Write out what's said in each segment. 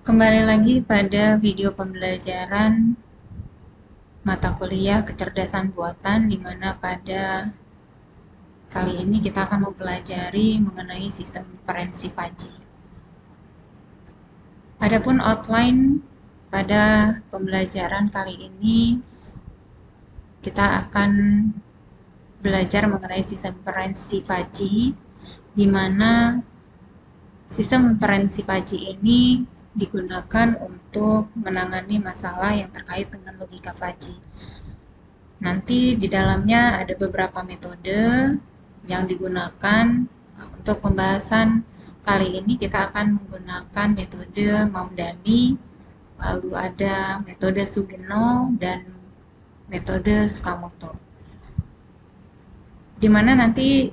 Kembali lagi pada video pembelajaran mata kuliah kecerdasan buatan, di mana pada kali ini kita akan mempelajari mengenai sistem inferensi Fuzzy. Adapun outline pada pembelajaran kali ini, kita akan belajar mengenai sistem inferensi Fuzzy, di mana sistem inferensi Fuzzy ini digunakan untuk menangani masalah yang terkait dengan logika Fuzzy. Nanti di dalamnya ada beberapa metode yang digunakan. Untuk pembahasan kali ini kita akan menggunakan metode Mamdani, lalu ada metode Sugeno, dan metode Tsukamoto. Dimana nanti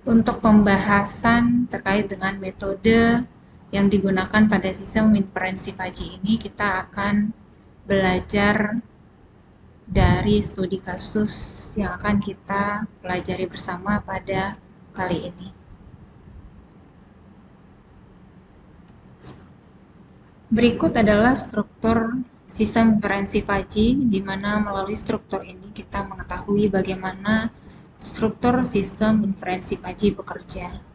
untuk pembahasan terkait dengan metode yang digunakan pada sistem inferensi Fuzzy ini, kita akan belajar dari studi kasus yang akan kita pelajari bersama pada kali ini. Berikut adalah struktur sistem inferensi Fuzzy, di mana melalui struktur ini kita mengetahui bagaimana struktur sistem inferensi Fuzzy bekerja.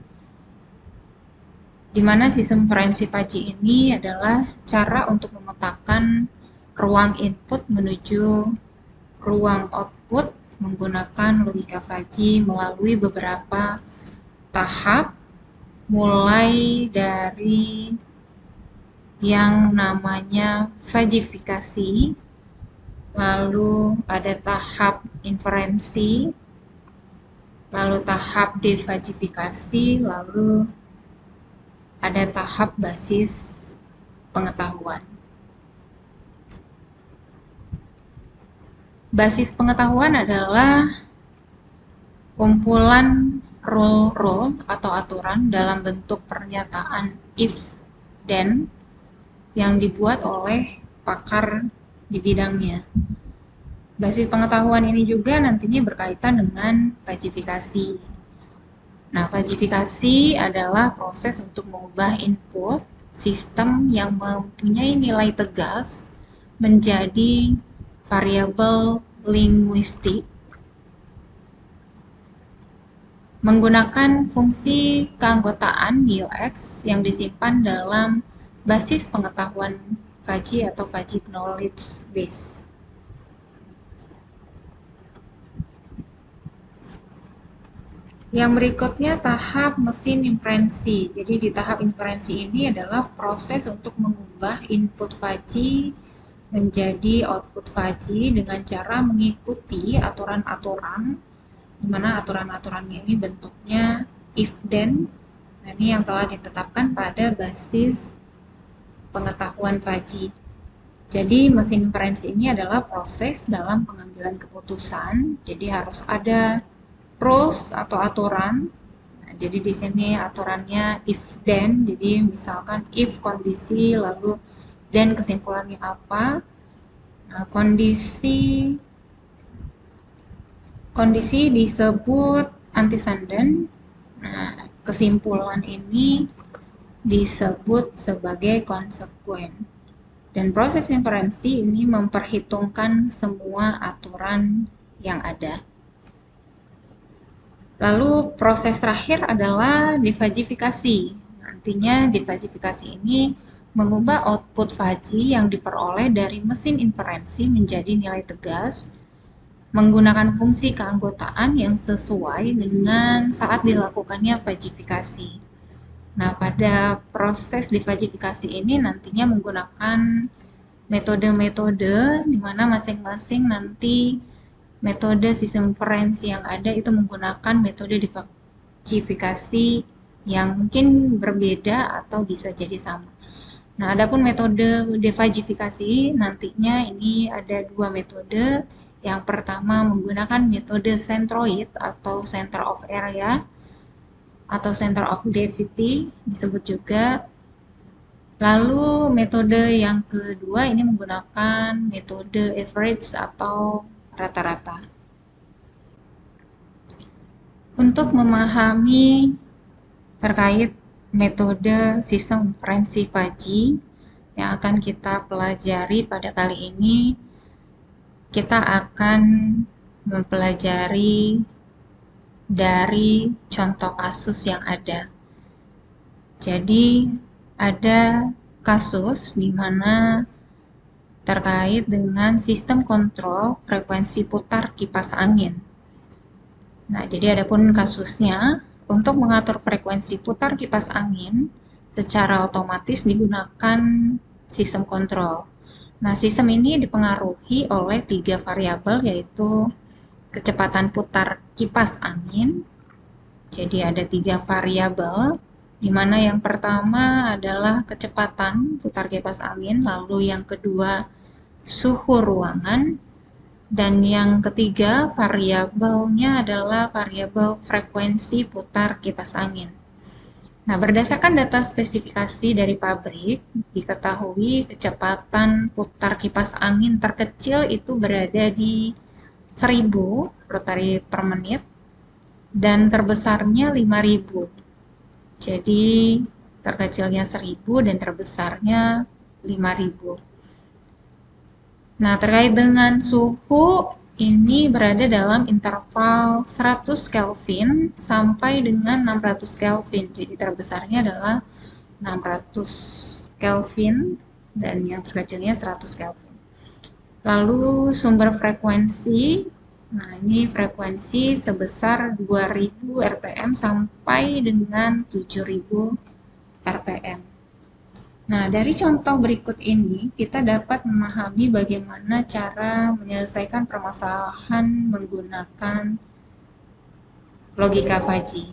Di mana sistem inferensi Fuzzy ini adalah cara untuk memetakan ruang input menuju ruang output menggunakan logika Fuzzy melalui beberapa tahap, mulai dari yang namanya Fuzzifikasi, lalu ada tahap inferensi, lalu tahap defuzzifikasi, lalu ada tahap basis pengetahuan. Basis pengetahuan adalah kumpulan rule atau aturan dalam bentuk pernyataan if then yang dibuat oleh pakar di bidangnya. Basis pengetahuan ini juga nantinya berkaitan dengan fuzzifikasi. Nah, fuzzifikasi adalah proses untuk mengubah input sistem yang mempunyai nilai tegas menjadi variabel linguistik menggunakan fungsi keanggotaan MUX yang disimpan dalam basis pengetahuan Fuzzy atau Fuzzy Knowledge Base. Yang berikutnya tahap mesin inferensi. Jadi di tahap inferensi ini adalah proses untuk mengubah input Fuzzy menjadi output Fuzzy dengan cara mengikuti aturan-aturan, di mana aturan-aturannya ini bentuknya if then. Nah, ini yang telah ditetapkan pada basis pengetahuan Fuzzy. Jadi mesin inferensi ini adalah proses dalam pengambilan keputusan. Jadi harus ada rules atau aturan. Nah, jadi di sini aturannya if then. Jadi misalkan if kondisi, lalu then kesimpulannya apa. Nah, kondisi disebut antecedent. Nah, kesimpulan ini disebut sebagai konsekuen. Dan proses inferensi ini memperhitungkan semua aturan yang ada. Lalu proses terakhir adalah defuzzifikasi. Nantinya defuzzifikasi ini mengubah output Fuzzy yang diperoleh dari mesin inferensi menjadi nilai tegas menggunakan fungsi keanggotaan yang sesuai dengan saat dilakukannya fuzzifikasi. Nah, pada proses defuzzifikasi ini nantinya menggunakan metode-metode di mana masing-masing nanti metode sistem inferensi yang ada itu menggunakan metode defuzzifikasi yang mungkin berbeda atau bisa jadi sama. Nah, adapun metode defuzzifikasi nantinya ini ada dua metode. Yang pertama menggunakan metode centroid atau center of area atau center of gravity disebut juga. Lalu metode yang kedua ini menggunakan metode average atau rata-rata. Untuk memahami terkait metode sistem inferensi Fuzzy, yang akan kita pelajari pada kali ini, kita akan mempelajari dari contoh kasus yang ada. Jadi, ada kasus di mana terkait dengan sistem kontrol frekuensi putar kipas angin. Nah, jadi adapun kasusnya, untuk mengatur frekuensi putar kipas angin, secara otomatis digunakan sistem kontrol. Nah, sistem ini dipengaruhi oleh 3 variabel, yaitu kecepatan putar kipas angin. Jadi ada 3 variabel, di mana yang pertama adalah kecepatan putar kipas angin, lalu yang kedua suhu ruangan, dan yang ketiga variabelnya adalah variabel frekuensi putar kipas angin. Nah, berdasarkan data spesifikasi dari pabrik, diketahui kecepatan putar kipas angin terkecil itu berada di 1000 rotary per menit dan terbesarnya 5000. Jadi, terkecilnya 1000 dan terbesarnya 5000. Nah, terkait dengan suhu, ini berada dalam interval 100 Kelvin sampai dengan 600 Kelvin. Jadi terbesarnya adalah 600 Kelvin dan yang terkecilnya 100 Kelvin. Lalu sumber frekuensi, nah ini frekuensi sebesar 2000 rpm sampai dengan 7000 rpm. Nah, dari contoh berikut ini, kita dapat memahami bagaimana cara menyelesaikan permasalahan menggunakan logika Fuzzy.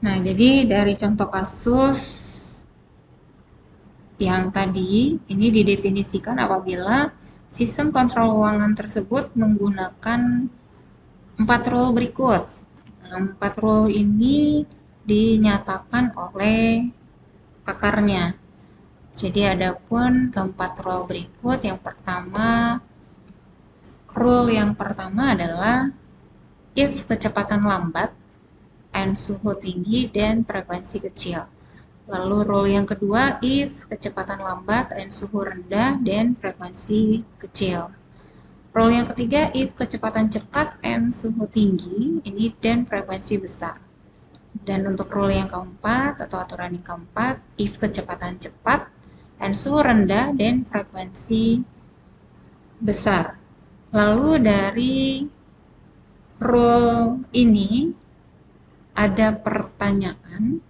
Nah, jadi dari contoh kasus yang tadi, ini didefinisikan apabila sistem kontrol ruangan tersebut menggunakan 4 rule berikut. Nah, 4 rule ini dinyatakan oleh pakarnya. Jadi adapun keempat rule berikut, rule yang pertama adalah if kecepatan lambat and suhu tinggi dan frekuensi kecil. Lalu rule yang kedua, if kecepatan lambat and suhu rendah dan frekuensi kecil. Rule yang ketiga, if kecepatan cepat and suhu tinggi, ini dan frekuensi besar. Dan untuk rule yang keempat atau aturan yang keempat, if kecepatan cepat and suhu rendah dan frekuensi besar. Lalu dari rule ini ada pertanyaan,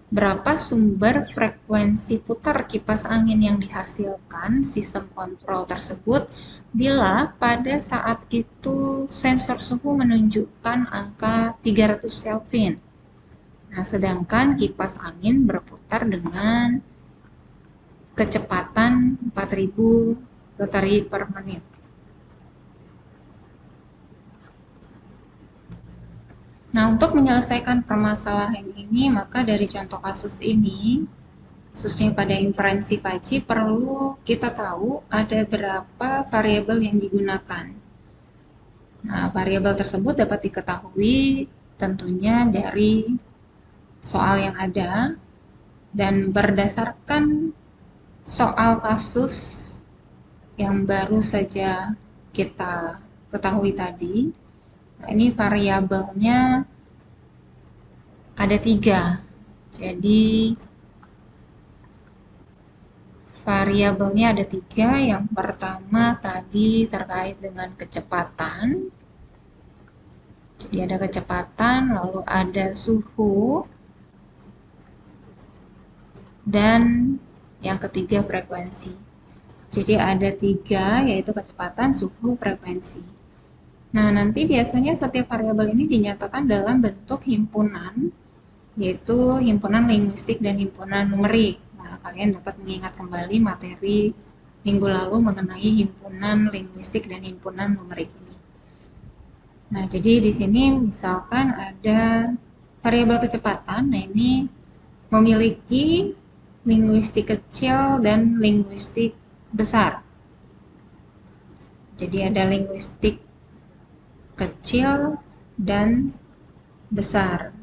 berapa sumber frekuensi putar kipas angin yang dihasilkan sistem kontrol tersebut bila pada saat itu sensor suhu menunjukkan angka 300 Kelvin. Nah, sedangkan kipas angin berputar dengan kecepatan 4000 rotary per menit. Nah, untuk menyelesaikan permasalahan ini, maka dari contoh kasus ini, khususnya pada inferensi Fuzzy, perlu kita tahu ada berapa variabel yang digunakan. Nah, variabel tersebut dapat diketahui tentunya dari soal yang ada, dan berdasarkan soal kasus yang baru saja kita ketahui tadi, nah, ini variabelnya ada 3. Jadi variabelnya ada 3. Yang pertama tadi terkait dengan kecepatan. Jadi ada kecepatan, lalu ada suhu, dan yang ketiga frekuensi. Jadi ada 3, yaitu kecepatan, suhu, frekuensi. Nah, nanti biasanya setiap variabel ini dinyatakan dalam bentuk himpunan, yaitu himpunan linguistik dan himpunan numerik. Nah, kalian dapat mengingat kembali materi minggu lalu mengenai himpunan linguistik dan himpunan numerik ini. Nah, jadi di sini misalkan ada variabel kecepatan, nah ini memiliki linguistik kecil dan linguistik besar. Jadi ada linguistik kecil dan besar.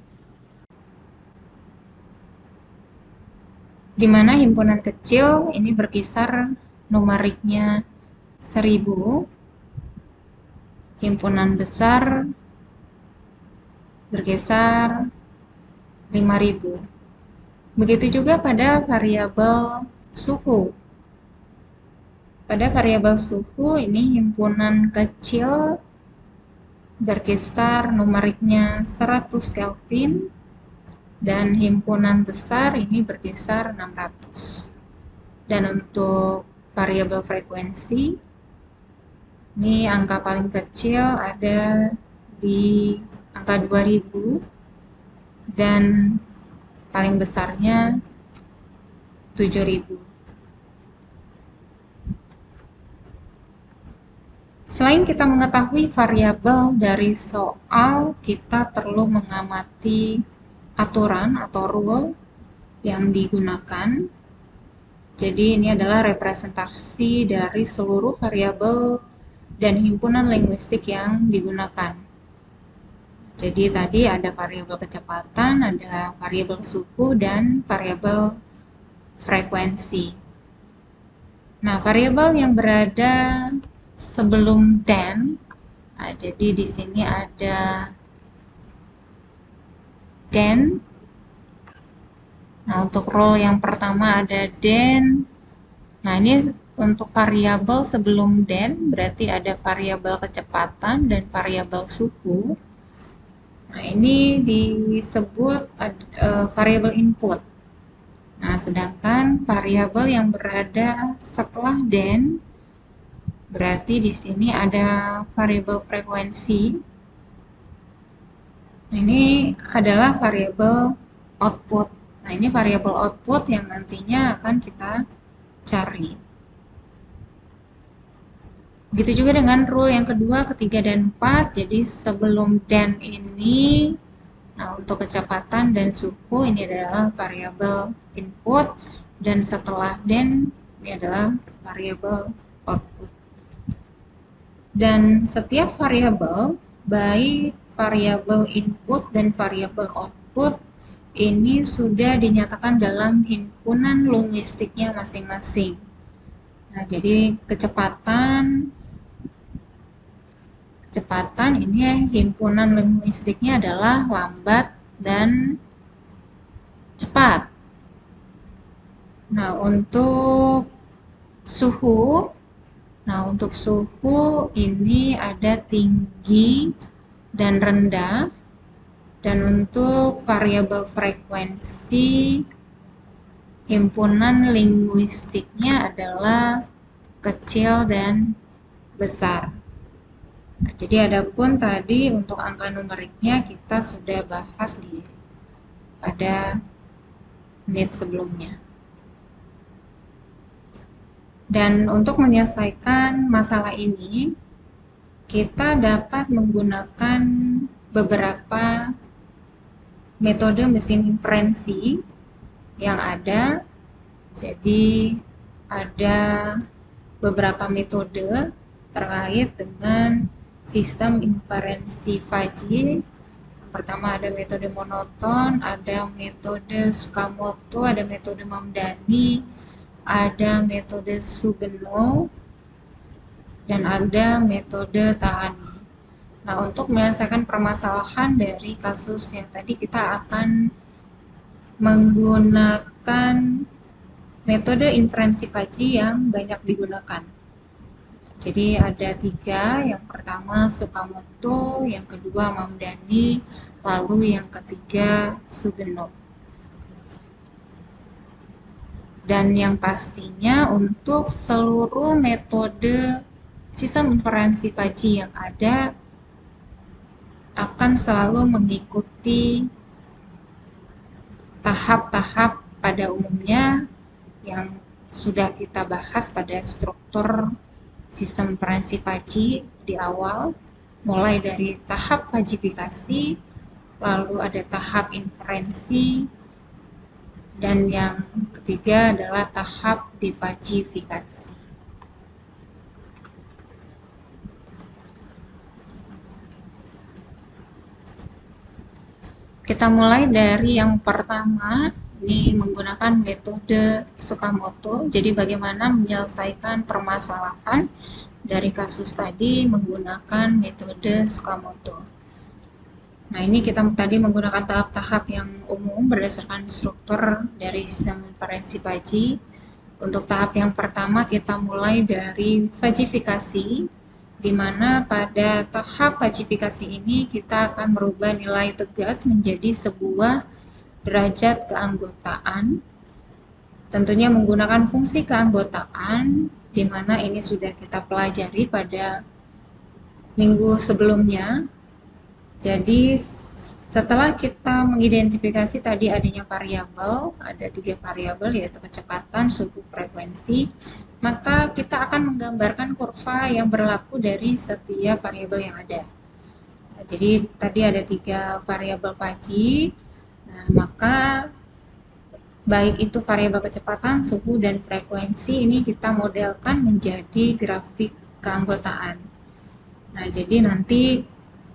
di mana himpunan kecil ini berkisar numeriknya 1000, himpunan besar berkisar 5000. Begitu juga pada variabel suhu. Pada variabel suhu ini himpunan kecil berkisar numeriknya 100 Kelvin dan himpunan besar ini berkisar 600. Dan untuk variabel frekuensi ini angka paling kecil ada di angka 2000 dan paling besarnya 7000. Selain kita mengetahui variabel dari soal, kita perlu mengamati aturan atau rule yang digunakan. Jadi ini adalah representasi dari seluruh variabel dan himpunan linguistik yang digunakan. Jadi tadi ada variabel kecepatan, ada variabel suhu, dan variabel frekuensi. Nah, variabel yang berada sebelum dan, nah, jadi di sini ada dan. Nah, untuk rule yang pertama ada dan. Nah, ini untuk variabel sebelum dan berarti ada variabel kecepatan dan variabel suhu. Nah, ini disebut variabel input. Nah, sedangkan variabel yang berada setelah dan berarti di sini ada variabel frekuensi. Ini adalah variabel output. Nah, ini variabel output yang nantinya akan kita cari. Begitu juga dengan rule yang kedua, ketiga, dan 4. Jadi sebelum dan ini, nah untuk kecepatan dan suhu ini adalah variabel input, dan setelah dan ini adalah variabel output. Dan setiap variabel, baik variabel input dan variabel output, ini sudah dinyatakan dalam himpunan linguistiknya masing-masing. Nah, jadi kecepatan ini himpunan linguistiknya adalah lambat dan cepat. Nah, untuk suhu ini ada tinggi dan rendah. Dan untuk variabel frekuensi, himpunan linguistiknya adalah kecil dan besar. Nah, jadi adapun tadi untuk angka numeriknya kita sudah bahas pada menit sebelumnya. Dan untuk menyelesaikan masalah ini, kita dapat menggunakan beberapa metode mesin inferensi yang ada. Jadi ada beberapa metode terkait dengan sistem inferensi Fuzzy. Pertama ada metode monoton, ada metode Tsukamoto, ada metode Mamdani, ada metode Sugeno, dan ada metode Tahani. Nah, untuk menyelesaikan permasalahan dari kasus yang tadi, kita akan menggunakan metode inferensi Fuzzy yang banyak digunakan. Jadi ada 3, yang pertama Tsukamoto, yang kedua Mamdani, lalu yang ketiga Sugeno. Dan yang pastinya untuk seluruh metode sistem inferensi Fuzzy yang ada akan selalu mengikuti tahap-tahap pada umumnya yang sudah kita bahas pada struktur sistem inferensi Fuzzy di awal, mulai dari tahap fajifikasi, lalu ada tahap inferensi, dan yang ketiga adalah tahap difajifikasi. Kita mulai dari yang pertama, Ini menggunakan metode Tsukamoto. Jadi bagaimana menyelesaikan permasalahan dari kasus tadi menggunakan metode Tsukamoto. Nah, ini kita tadi menggunakan tahap-tahap yang umum berdasarkan struktur dari sistem inferensi Fuzzy. Untuk tahap yang pertama kita mulai dari fajifikasi, di mana pada tahap fajifikasi ini kita akan merubah nilai tegas menjadi sebuah derajat keanggotaan, tentunya menggunakan fungsi keanggotaan, di mana ini sudah kita pelajari pada minggu sebelumnya. Jadi setelah kita mengidentifikasi tadi adanya variabel, ada 3 variabel yaitu kecepatan, suhu, frekuensi, maka kita akan menggambarkan kurva yang berlaku dari setiap variabel yang ada. Nah, jadi tadi ada 3 variabel Fuzzy. Nah, maka baik itu variabel kecepatan, suhu, dan frekuensi ini kita modelkan menjadi grafik keanggotaan. Nah, jadi nanti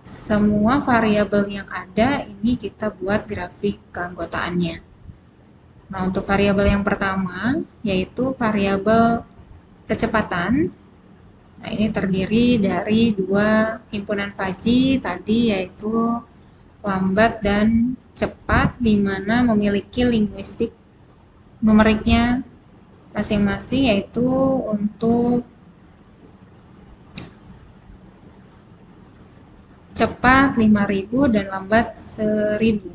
semua variabel yang ada ini kita buat grafik keanggotaannya. Nah, untuk variabel yang pertama yaitu variabel kecepatan. Nah, ini terdiri dari 2 himpunan Fuzzy tadi, yaitu lambat dan cepat, di mana memiliki linguistik numeriknya masing-masing, yaitu untuk cepat 5000 dan lambat 1000.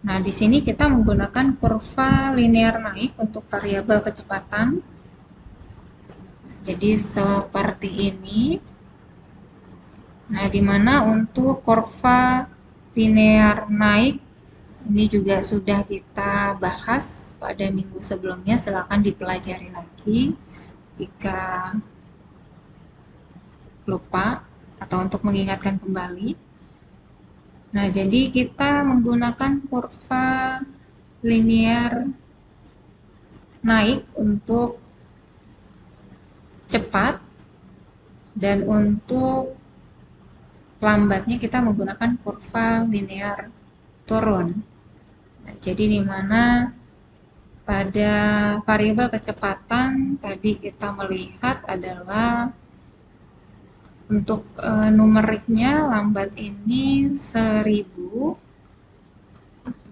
Nah, di sini kita menggunakan kurva linear naik untuk variabel kecepatan. Jadi seperti ini. Nah, di mana untuk kurva linear naik ini juga sudah kita bahas pada minggu sebelumnya, silakan dipelajari lagi jika lupa atau untuk mengingatkan kembali. Nah, jadi kita menggunakan kurva linear naik untuk cepat, dan untuk lambatnya kita menggunakan kurva linear turun. Nah, jadi di mana pada variabel kecepatan tadi kita melihat adalah untuk numeriknya lambat ini 1000.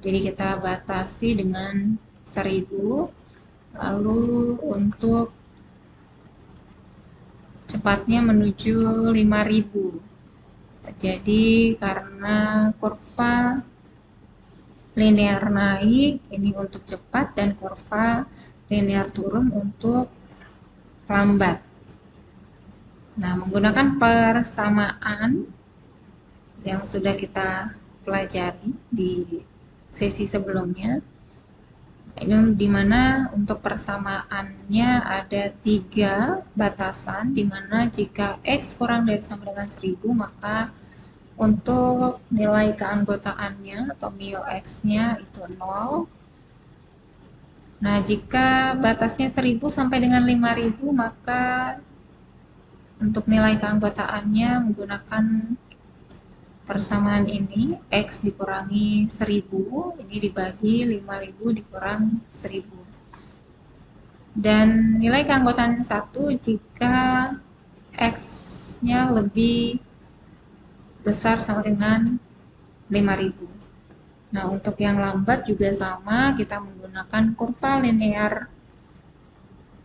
Jadi kita batasi dengan 1000. Lalu untuk cepatnya menuju 5000. Jadi karena kurva linear naik ini untuk cepat dan kurva linear turun untuk lambat. Nah, menggunakan persamaan yang sudah kita pelajari di sesi sebelumnya, ini dimana untuk persamaannya ada 3 batasan, dimana jika X kurang dari sama dengan 1000, maka untuk nilai keanggotaannya atau mio X-nya itu 0. Nah, jika batasnya 1000 sampai dengan 5000, maka untuk nilai keanggotaannya menggunakan persamaan ini, X dikurangi 1000, ini dibagi 5000 dikurang 1000. Dan nilai keanggotaan 1 jika X-nya lebih besar sama dengan 5000. Nah, untuk yang lambat juga sama, kita menggunakan kurva linear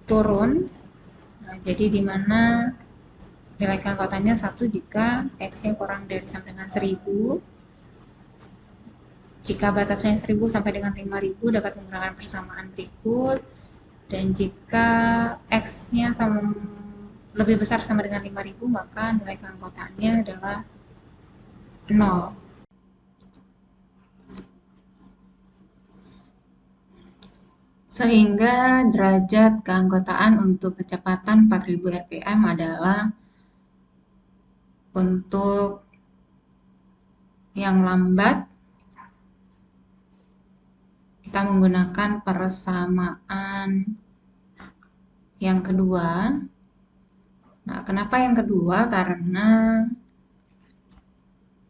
turun. Nah, jadi di mana nilai keanggotaannya 1 jika X-nya kurang dari sama dengan 1000. Jika batasnya 1000 sampai dengan 5000 dapat menggunakan persamaan berikut. Dan jika X-nya lebih besar sama dengan 5000, maka nilai keanggotaannya adalah 0. Sehingga derajat keanggotaan untuk kecepatan 4000 rpm adalah untuk yang lambat kita menggunakan persamaan yang kedua. Nah, kenapa yang kedua? Karena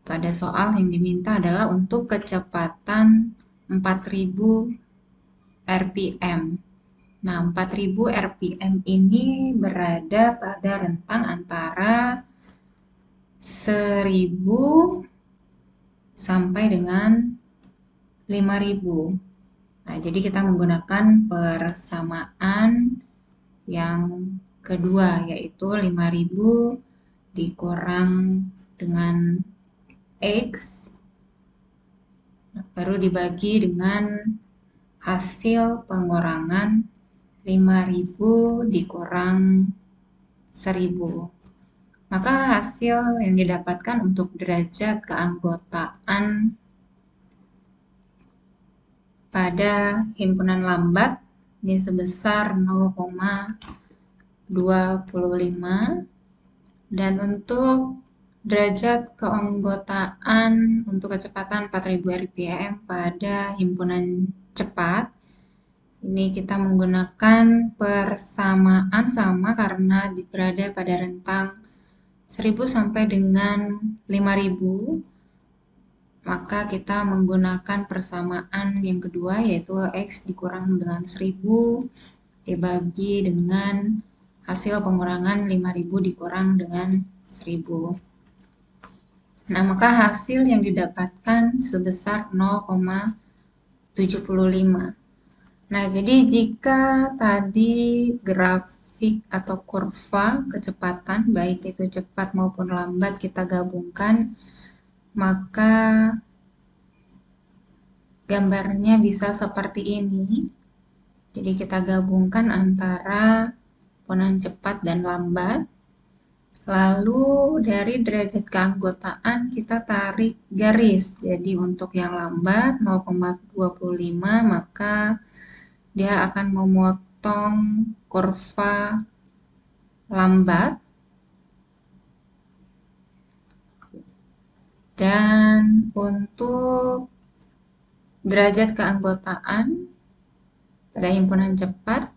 pada soal yang diminta adalah untuk kecepatan 4000 RPM. Nah, 4000 RPM ini berada pada rentang antara 1000 sampai dengan 5000. Nah, jadi kita menggunakan persamaan yang kedua, yaitu 5000 dikurang dengan X, baru dibagi dengan hasil pengurangan 5000 dikurang 1000. Maka hasil yang didapatkan untuk derajat keanggotaan pada himpunan lambat ini sebesar 0,25, dan untuk derajat keanggotaan untuk kecepatan 4000 RPM pada himpunan cepat ini kita menggunakan persamaan sama karena berada pada rentang 1000 sampai dengan 5000, maka kita menggunakan persamaan yang kedua, yaitu X dikurang dengan 1000 dibagi dengan hasil pengurangan 5000 dikurang dengan 1000. Nah, maka hasil yang didapatkan sebesar 0,75. Nah, jadi jika tadi grafik atau kurva kecepatan, baik itu cepat maupun lambat, kita gabungkan, maka gambarnya bisa seperti ini. Jadi kita gabungkan antara himpunan cepat dan lambat. Lalu dari derajat keanggotaan kita tarik garis. Jadi untuk yang lambat 0,25, maka dia akan memotong kurva lambat. Dan untuk derajat keanggotaan pada himpunan cepat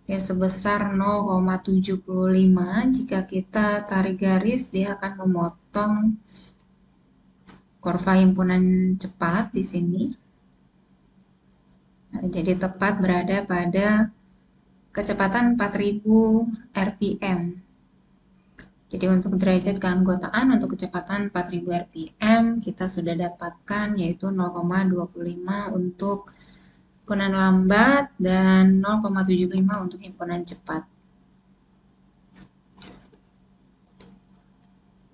ya sebesar 0,75. Jika kita tarik garis, dia akan memotong kurva himpunan cepat di sini. Nah, jadi tepat berada pada kecepatan 4000 RPM. Jadi untuk derajat keanggotaan untuk kecepatan 4000 RPM kita sudah dapatkan, yaitu 0,25 untuk himpunan lambat dan 0,75 untuk himpunan cepat.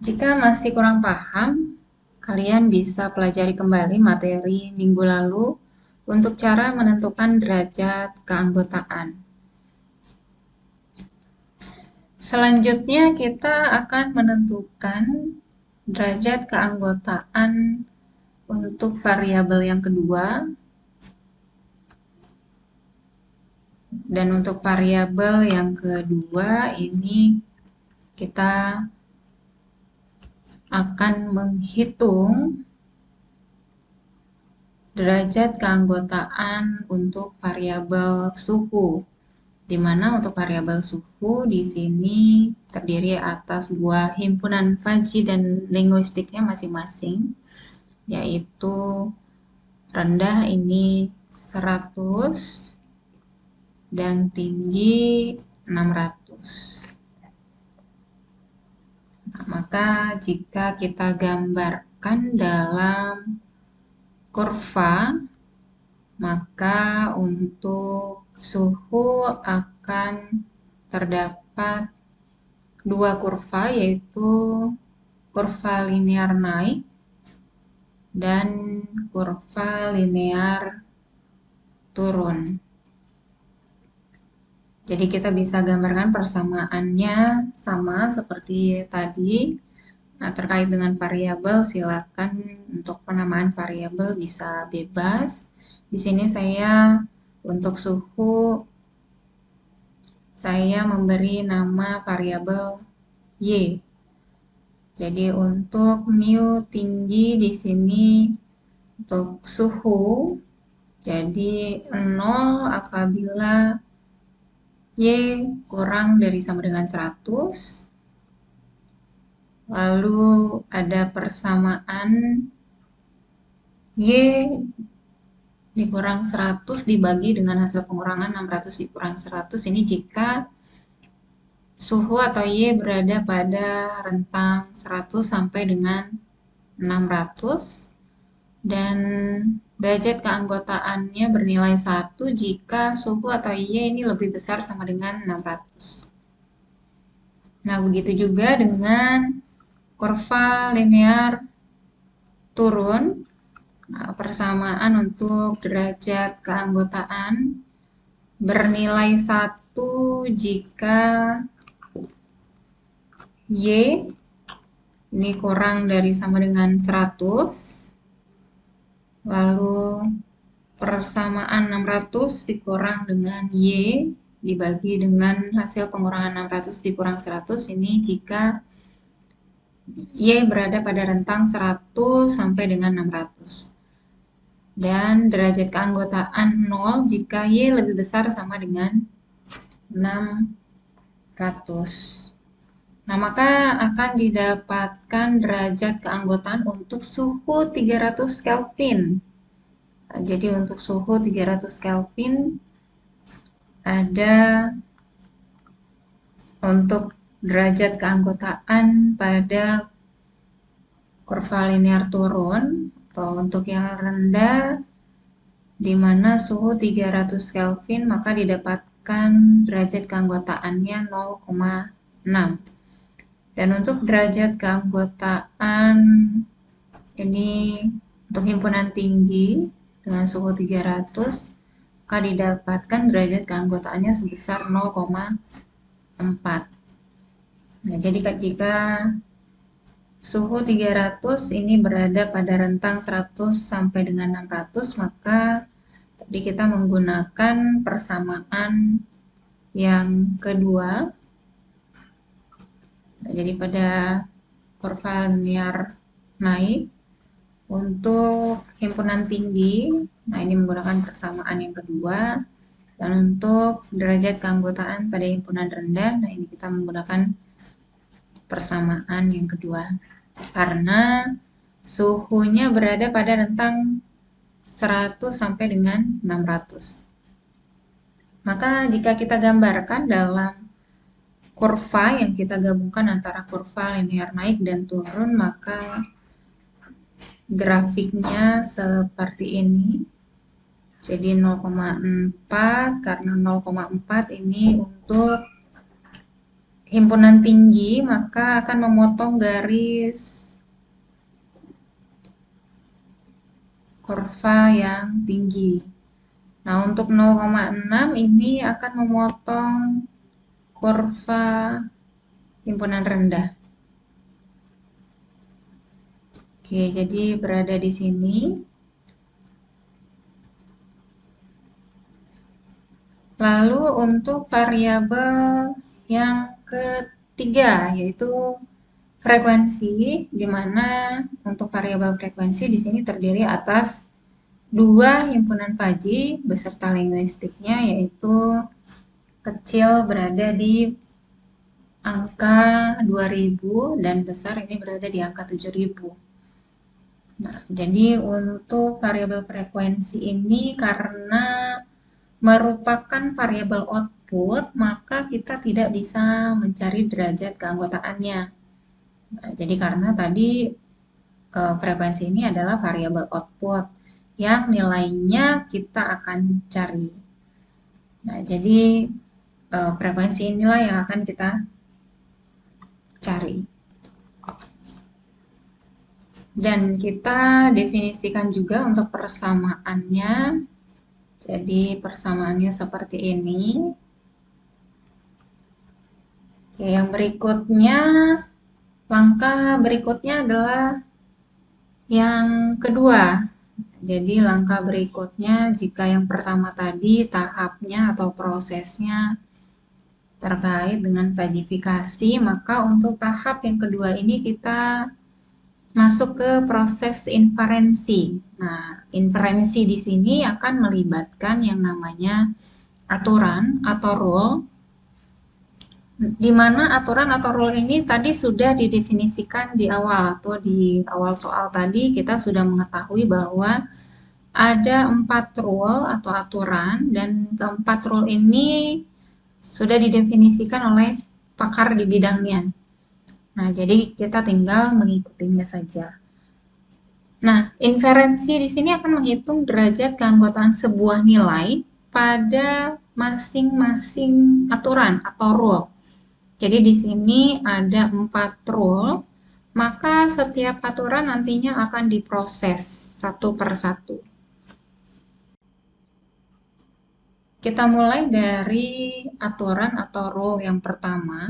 Jika masih kurang paham, kalian bisa pelajari kembali materi minggu lalu untuk cara menentukan derajat keanggotaan. Selanjutnya kita akan menentukan derajat keanggotaan untuk variabel yang kedua. Dan untuk variabel yang kedua ini kita akan menghitung derajat keanggotaan untuk variabel suhu, di mana untuk variabel suhu di sini terdiri atas dua himpunan Fajy dan linguistiknya masing-masing, yaitu rendah ini 100 dan tinggi 600. Nah, maka jika kita gambarkan dalam kurva, maka untuk suhu akan terdapat dua kurva, yaitu kurva linear naik dan kurva linear turun. Jadi kita bisa gambarkan persamaannya sama seperti tadi. Nah, terkait dengan variabel, silakan untuk penamaan variabel bisa bebas. Di sini saya untuk suhu saya memberi nama variabel Y. Jadi untuk mu tinggi di sini untuk suhu jadi 0 apabila Y kurang dari sama dengan 100. Lalu ada persamaan Y dikurang 100 dibagi dengan hasil pengurangan 600 dikurang 100 ini jika suhu atau Y berada pada rentang 100 sampai dengan 600 dan derajat keanggotaannya bernilai 1 jika suhu atau Y ini lebih besar sama dengan 600. Nah, begitu juga dengan kurva linear turun. Nah, persamaan untuk derajat keanggotaan bernilai 1 jika Y ini kurang dari sama dengan 100. Lalu persamaan 600 dikurang dengan Y dibagi dengan hasil pengurangan 600 dikurang 100 ini jika Y berada pada rentang 100 sampai dengan 600. Dan derajat keanggotaan 0 jika Y lebih besar sama dengan 600. Nah, maka akan didapatkan derajat keanggotaan untuk suhu 300 Kelvin. Nah, jadi untuk suhu 300 Kelvin ada untuk derajat keanggotaan pada kurva linear turun atau untuk yang rendah di mana suhu 300 Kelvin maka didapatkan derajat keanggotaannya 0,6. Dan untuk derajat keanggotaan ini untuk himpunan tinggi dengan suhu 300 maka didapatkan derajat keanggotaannya sebesar 0,4. Nah, jadi jika suhu 300 ini berada pada rentang 100 sampai dengan 600, maka tadi kita menggunakan persamaan yang kedua. Nah, jadi pada kurva linear naik untuk himpunan tinggi, nah ini menggunakan persamaan yang kedua. Dan untuk derajat keanggotaan pada himpunan rendah, nah ini kita menggunakan persamaan yang kedua. Karena suhunya berada pada rentang 100 sampai dengan 600. Maka jika kita gambarkan dalam kurva yang kita gabungkan antara kurva linear naik dan turun, maka grafiknya seperti ini. Jadi 0,4 karena 0,4 ini untuk himpunan tinggi, maka akan memotong garis kurva yang tinggi. Nah, untuk 0,6 ini akan memotong kurva himpunan rendah. Oke, jadi berada di sini. Lalu untuk variabel yang ketiga yaitu frekuensi, di mana untuk variabel frekuensi di sini terdiri atas dua himpunan Fuzzy beserta linguistiknya, yaitu kecil berada di angka 2000 dan besar ini berada di angka 7000. Nah, jadi untuk variabel frekuensi ini karena merupakan variabel output, maka kita tidak bisa mencari derajat keanggotaannya. Nah, jadi karena tadi frekuensi ini adalah variabel output yang nilainya kita akan cari. Nah, jadi frekuensi inilah yang akan kita cari. Dan kita definisikan juga untuk persamaannya. Jadi persamaannya seperti ini. Oke, yang berikutnya, langkah berikutnya adalah yang kedua. Jadi langkah berikutnya, jika yang pertama tadi tahapnya atau prosesnya terkait dengan fajifikasi, maka untuk tahap yang kedua ini kita masuk ke proses inferensi. Nah, inferensi di sini akan melibatkan yang namanya aturan atau rule, di mana aturan atau rule ini tadi sudah didefinisikan di awal atau di awal soal tadi kita sudah mengetahui bahwa Ada 4 rule atau aturan, dan keempat rule ini sudah didefinisikan oleh pakar di bidangnya. Nah, jadi kita tinggal mengikutinya saja. Nah, inferensi di sini akan menghitung derajat keanggotaan sebuah nilai pada masing-masing aturan atau rule. Jadi di sini ada 4 rule, maka setiap aturan nantinya akan diproses satu per satu. Kita mulai dari aturan atau rule yang pertama.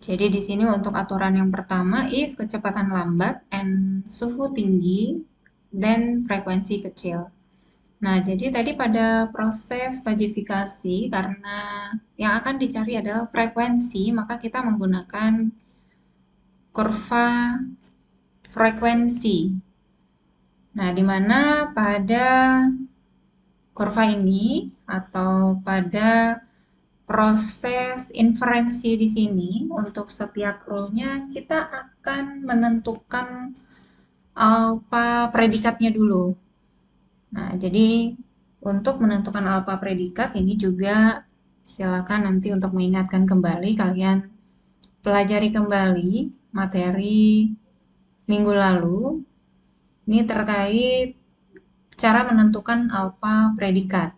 Jadi di sini untuk aturan yang pertama, if kecepatan lambat and suhu tinggi dan frekuensi kecil. Nah, jadi tadi pada proses fajifikasi, karena yang akan dicari adalah frekuensi, maka kita menggunakan kurva frekuensi. Nah, di mana pada kurva ini atau pada proses inferensi di sini untuk setiap rule-nya kita akan menentukan alfa predikatnya dulu. Nah, jadi untuk menentukan alfa predikat ini juga silakan nanti untuk mengingatkan kembali, kalian pelajari kembali materi minggu lalu. Ini terkait cara menentukan alfa predikat.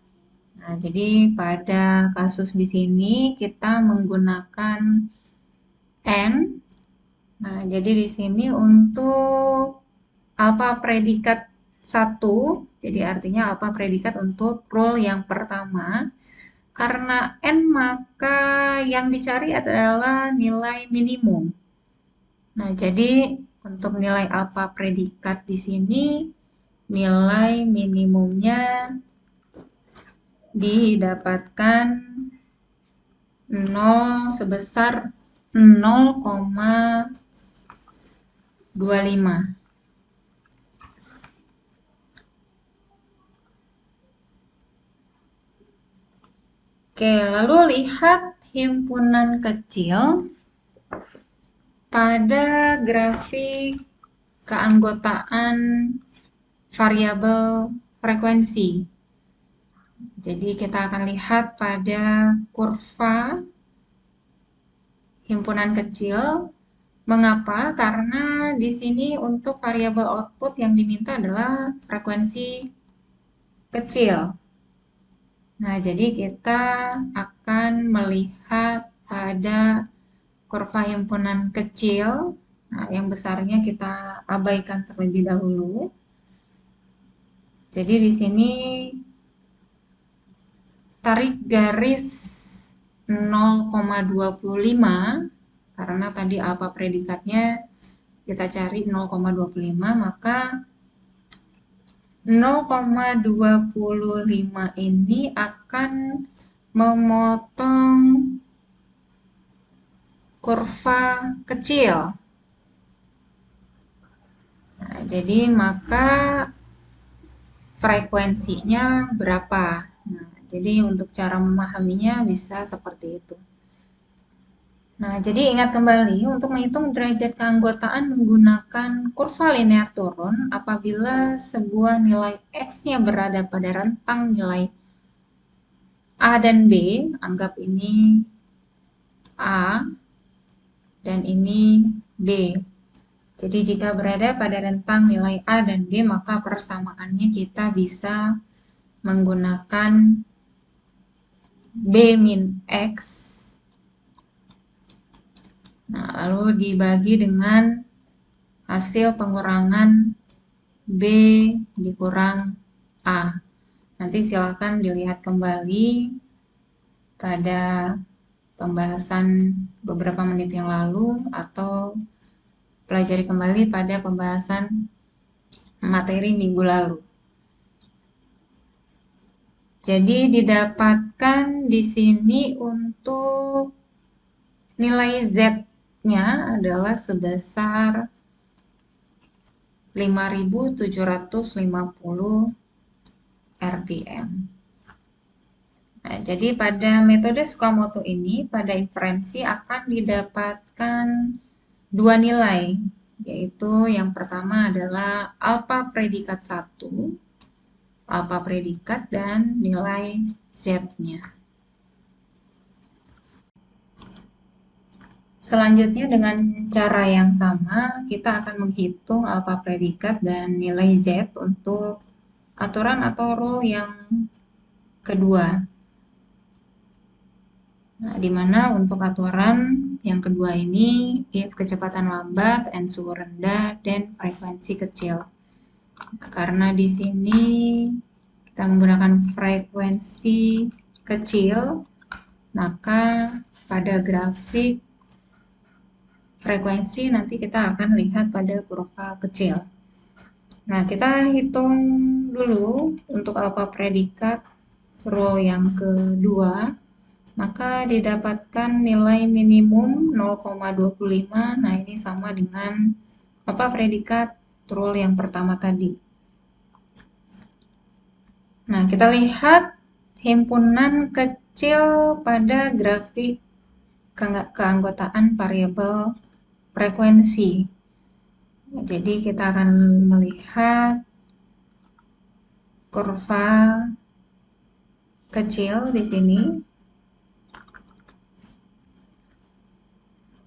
Nah, jadi pada kasus di sini kita menggunakan N. Nah, jadi di sini untuk alfa predikat 1, jadi artinya alfa predikat untuk rule yang pertama. Karena N, maka yang dicari adalah nilai minimum. Nah, jadi untuk nilai alfa predikat di sini, nilai minimumnya didapatkan 0 sebesar 0,25. Oke, lalu lihat himpunan kecil pada grafik keanggotaan variabel frekuensi. Jadi kita akan lihat pada kurva himpunan kecil. Mengapa? Karena di sini untuk variabel output yang diminta adalah frekuensi kecil. Nah, jadi kita akan melihat pada kurva himpunan kecil. Nah, yang besarnya kita abaikan terlebih dahulu. Jadi di sini tarik garis 0,25 karena tadi alfa predikatnya kita cari 0,25, maka 0,25 ini akan memotong kurva kecil. Nah, jadi maka frekuensinya berapa? Nah, jadi untuk cara memahaminya bisa seperti itu. Nah, jadi ingat kembali untuk menghitung derajat keanggotaan menggunakan kurva linear turun apabila sebuah nilai X-nya berada pada rentang nilai A dan B, anggap ini A dan ini B. Jadi jika berada pada rentang nilai A dan B, maka persamaannya kita bisa menggunakan B min X. Nah, lalu dibagi dengan hasil pengurangan B dikurang A. Nanti silakan dilihat kembali pada pembahasan beberapa menit yang lalu atau pelajari kembali pada pembahasan materi minggu lalu. Jadi didapatkan di sini untuk nilai Z-nya adalah sebesar 5.750 rpm. Nah, jadi pada metode Tsukamoto ini, pada inferensi akan didapatkan dua nilai. yaitu yang pertama adalah alfa predikat 1, alfa predikat, dan nilai Z-nya. Selanjutnya dengan cara yang sama, kita akan menghitung alfa predikat dan nilai Z untuk aturan atau rule yang kedua. Nah, di mana untuk aturan yang kedua ini, if kecepatan lambat, n suhu rendah, dan frekuensi kecil. Nah, karena di sini kita menggunakan frekuensi kecil, maka pada grafik frekuensi nanti kita akan lihat pada kurva kecil. Nah, kita hitung dulu untuk alfa predikat rule yang kedua, maka didapatkan nilai minimum 0,25. Nah, ini sama dengan alfa predikat rule yang pertama tadi. Nah, kita lihat himpunan kecil pada grafik keanggotaan variabel frekuensi. Jadi kita akan melihat kurva kecil di sini.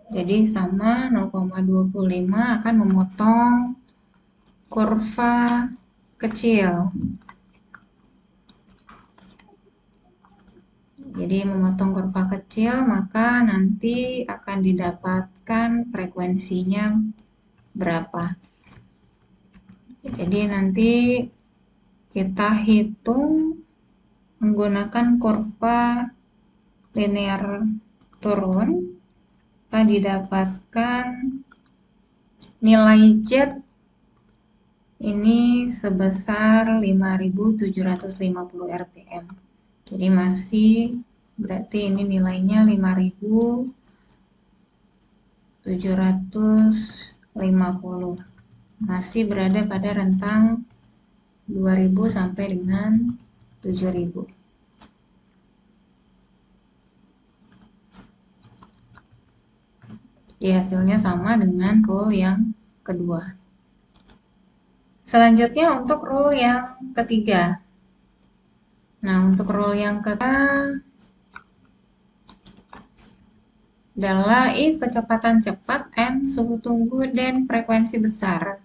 Jadi sama 0,25 akan memotong kurva kecil. Jadi memotong kurva kecil, maka nanti akan didapatkan frekuensinya berapa. Jadi nanti kita hitung menggunakan kurva linear turun, akan didapatkan nilai Z ini sebesar 5.750 rpm. Jadi masih berarti ini nilainya 5.750. Masih berada pada rentang 2000 sampai dengan 7000. Jadi hasilnya sama dengan rule yang kedua. Selanjutnya untuk rule yang ketiga. Nah, untuk rule yang ketiga adalah if kecepatan cepat, n suhu tunggu, dan frekuensi besar.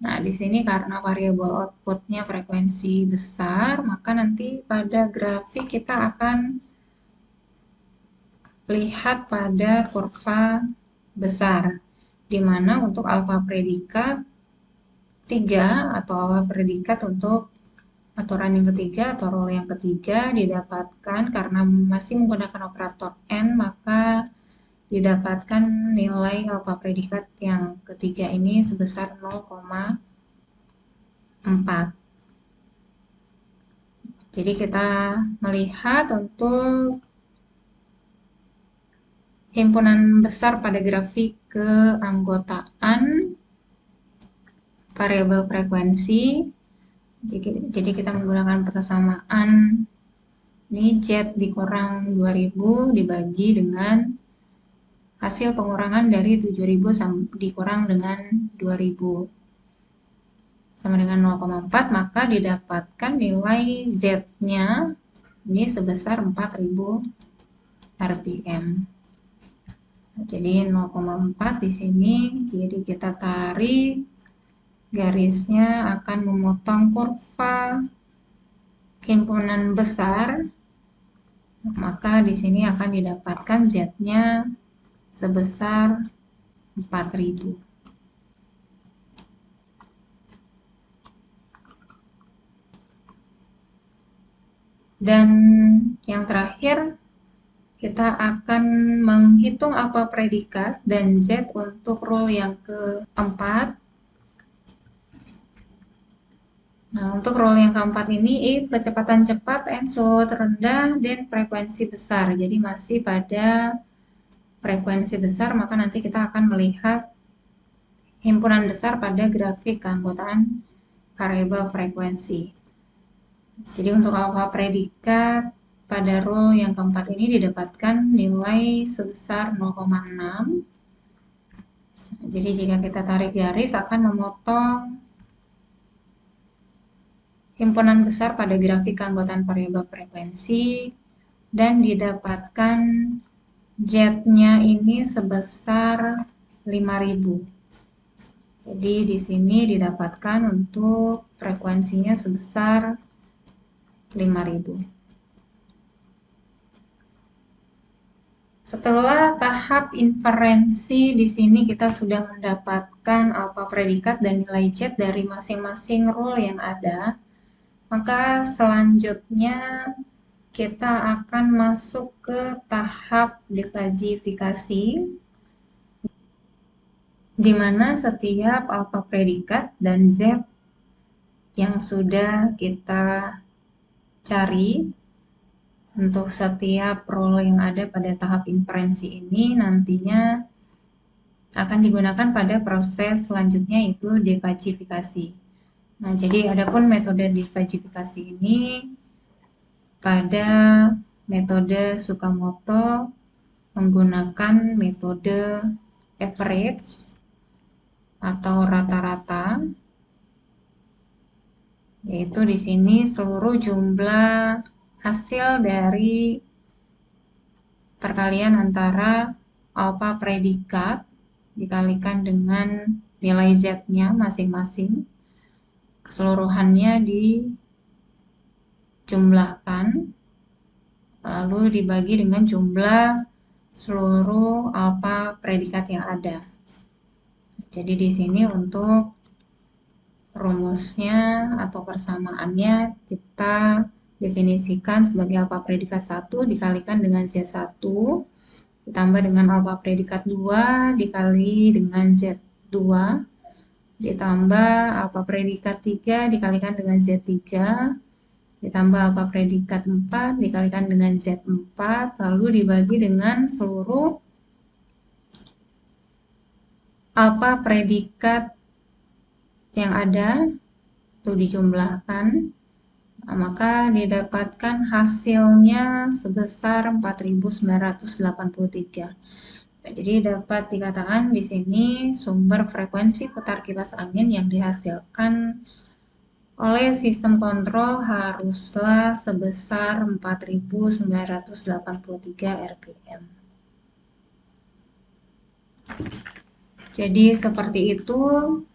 Nah, di sini karena variabel outputnya frekuensi besar, maka nanti pada grafik kita akan lihat pada kurva besar, di mana untuk alfa predikat 3 atau alfa predikat untuk aturan yang ketiga atau rule yang ketiga didapatkan karena masih menggunakan operator n, maka didapatkan nilai alfa predikat yang ketiga ini sebesar 0,4. Jadi kita melihat untuk himpunan besar pada grafik keanggotaan variabel frekuensi. Jadi kita menggunakan persamaan ini Z dikurang 2000 dibagi dengan hasil pengurangan dari 7000 dikurang dengan 2000 sama dengan 0,4, maka didapatkan nilai Z-nya ini sebesar 4000 rpm. Jadi 0,4 di sini, jadi kita tarik garisnya akan memotong kurva himpunan besar, maka di sini akan didapatkan Z-nya sebesar 4000. Dan yang terakhir, kita akan menghitung alfa predikat dan Z untuk rule yang keempat. Nah, untuk rule yang keempat ini, if kecepatan cepat, n suhu rendah, dan frekuensi besar. Jadi masih pada frekuensi besar, maka nanti kita akan melihat himpunan besar pada grafik keanggotaan variabel frekuensi. Jadi untuk alfa predikat pada rule yang keempat ini didapatkan nilai sebesar 0,6. Jadi jika kita tarik garis akan memotong himpunan besar pada grafik keanggotaan variabel frekuensi dan didapatkan Z-nya ini sebesar 5.000. Jadi di sini didapatkan untuk frekuensinya sebesar 5.000. Setelah tahap inferensi, di sini kita sudah mendapatkan alfa predikat dan nilai Z dari masing-masing rule yang ada. Maka selanjutnya kita akan masuk ke tahap difajifikasi, di mana setiap alfa predikat dan Z yang sudah kita cari untuk setiap rule yang ada pada tahap inferensi ini nantinya akan digunakan pada proses selanjutnya, yaitu difajifikasi. Nah, jadi adapun metode difajifikasi ini pada metode Tsukamoto menggunakan metode average atau rata-rata, yaitu di sini seluruh jumlah hasil dari perkalian antara alfa predikat dikalikan dengan nilai Z-nya masing-masing, keseluruhannya dijumlahkan lalu dibagi dengan jumlah seluruh alfa predikat yang ada. Jadi di sini untuk rumusnya atau persamaannya kita definisikan sebagai alfa predikat 1 dikalikan dengan Z1 ditambah dengan alfa predikat 2 dikali dengan Z2 ditambah alfa predikat 3 dikalikan dengan Z3 ditambah alfa predikat 4 dikalikan dengan Z4 lalu dibagi dengan seluruh alfa predikat yang ada itu dijumlahkan. Nah, maka didapatkan hasilnya sebesar 4.983. Nah, jadi dapat dikatakan di sini sumber frekuensi putar kipas angin yang dihasilkan oleh sistem kontrol haruslah sebesar 4.983 rpm. Jadi seperti itu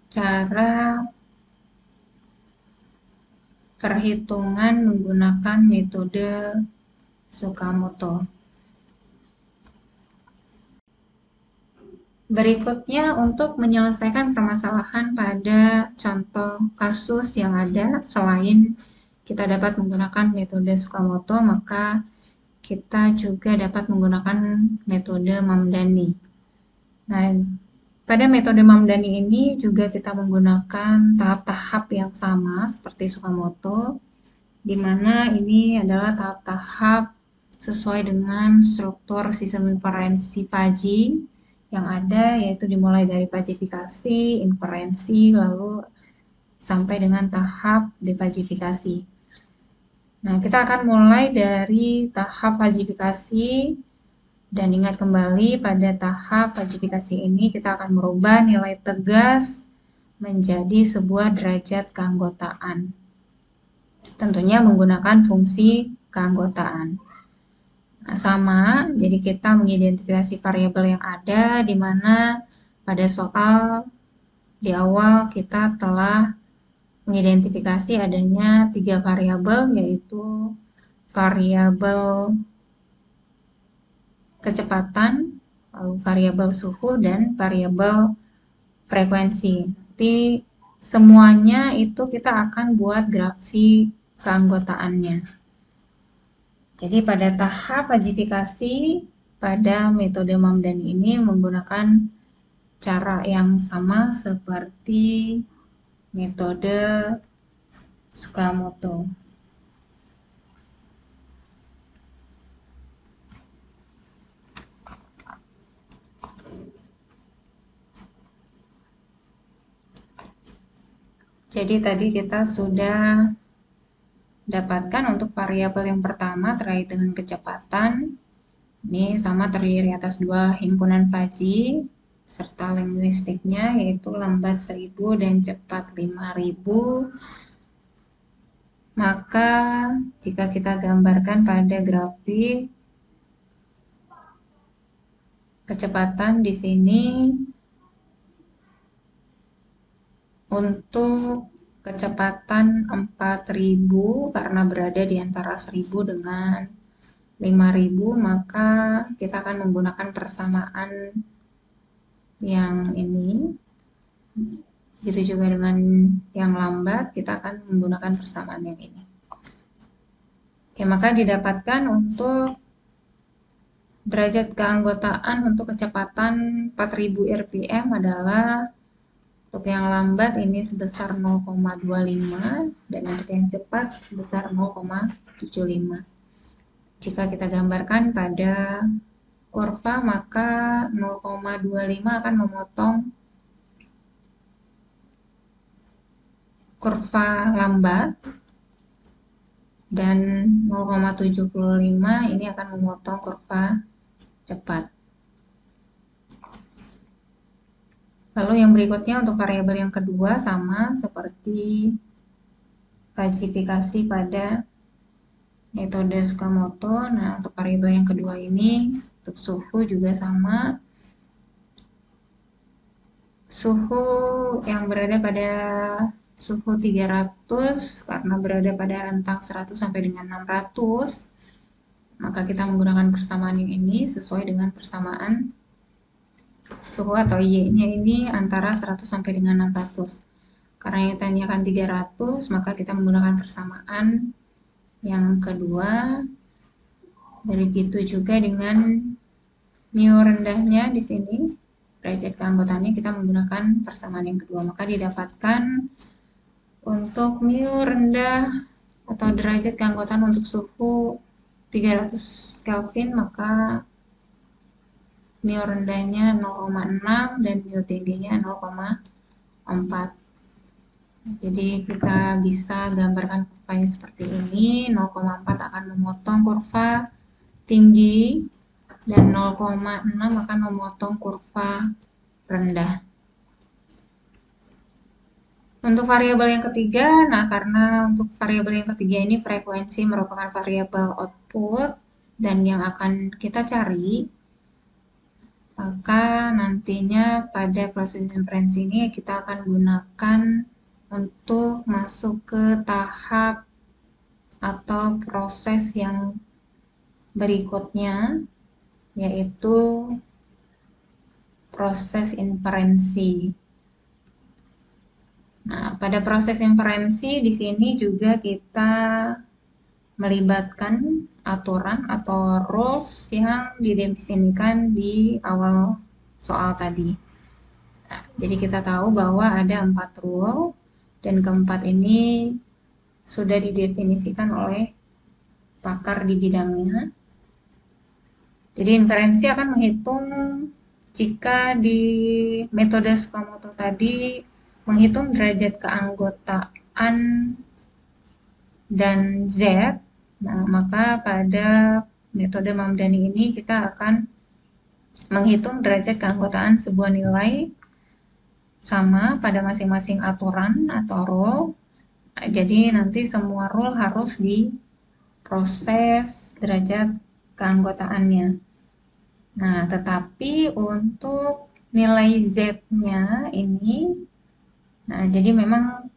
cara perhitungan menggunakan metode Tsukamoto. Berikutnya untuk menyelesaikan permasalahan pada contoh kasus yang ada, selain kita dapat menggunakan metode Tsukamoto, maka kita juga dapat menggunakan metode Mamdani. Nah, pada metode Mamdani ini juga kita menggunakan tahap-tahap yang sama seperti Tsukamoto, di mana ini adalah tahap-tahap sesuai dengan struktur sistem inferensi Faji yang ada, yaitu dimulai dari fajifikasi, inferensi, lalu sampai dengan tahap defajifikasi. Nah, kita akan mulai dari tahap fajifikasi, dan ingat kembali pada tahap fajifikasi ini kita akan merubah nilai tegas menjadi sebuah derajat keanggotaan. Tentunya menggunakan fungsi keanggotaan. Nah, sama, jadi kita mengidentifikasi variabel yang ada, di mana pada soal di awal kita telah mengidentifikasi adanya 3 variabel, yaitu variabel kecepatan, lalu variabel suhu, dan variabel frekuensi. Nanti semuanya itu kita akan buat grafik keanggotaannya. Jadi pada tahap fajifikasi pada metode Mamdani ini menggunakan cara yang sama seperti metode Tsukamoto. Jadi tadi kita sudah dapatkan untuk variabel yang pertama terkait dengan kecepatan. Ini sama terdiri atas 2 himpunan Faji. serta linguistiknya, yaitu lambat 1000 dan cepat 5000. Maka jika kita gambarkan pada grafik, kecepatan di sini untuk kecepatan 4000 karena berada di antara 1000 dengan 5000, maka kita akan menggunakan persamaan yang ini. Begitu juga dengan yang lambat, kita akan menggunakan persamaan yang ini. Oke, maka didapatkan untuk derajat keanggotaan untuk kecepatan 4000 rpm adalah untuk yang lambat ini sebesar 0,25 dan untuk yang cepat sebesar 0,75. Jika kita gambarkan pada kurva, maka 0,25 akan memotong kurva lambat dan 0,75 ini akan memotong kurva cepat. Lalu yang berikutnya untuk variabel yang kedua sama seperti fajifikasi pada metode Tsukamoto. Nah, untuk variabel yang kedua ini untuk suhu juga sama. Suhu yang berada pada suhu 300 karena berada pada rentang 100 sampai dengan 600, maka kita menggunakan persamaan yang ini sesuai dengan persamaan suhu atau Y-nya ini antara 100 sampai dengan 600. Karena yang ditanyakan 300, maka kita menggunakan persamaan yang kedua. Begitu juga dengan mu rendahnya di sini, derajat keanggotaannya kita menggunakan persamaan yang kedua. Maka didapatkan untuk mu rendah atau derajat keanggotaan untuk suhu 300 Kelvin, maka mu rendahnya 0,6 dan mu tingginya 0,4. Jadi kita bisa gambarkan kurvanya seperti ini. 0,4 akan memotong kurva tinggi dan 0,6 akan memotong kurva rendah. Untuk variabel yang ketiga, nah karena untuk variabel yang ketiga ini frekuensi merupakan variabel output dan yang akan kita cari, maka nantinya pada proses inferensi ini kita akan gunakan untuk masuk ke tahap atau proses yang berikutnya, yaitu proses inferensi. Nah, pada proses inferensi di sini juga kita melibatkan aturan atau rules yang didefinisikan di awal soal tadi. Nah, jadi kita tahu bahwa ada 4 rule dan keempat ini sudah didefinisikan oleh pakar di bidangnya. Jadi inferensi akan menghitung jika di metode Tsukamoto tadi menghitung derajat keanggotaan dan Z, nah maka pada metode Mamdani ini kita akan menghitung derajat keanggotaan sebuah nilai sama pada masing-masing aturan atau rule. Nah, jadi nanti semua rule harus diproses derajat keanggotaannya. Nah, tetapi untuk nilai Z-nya ini, nah jadi memang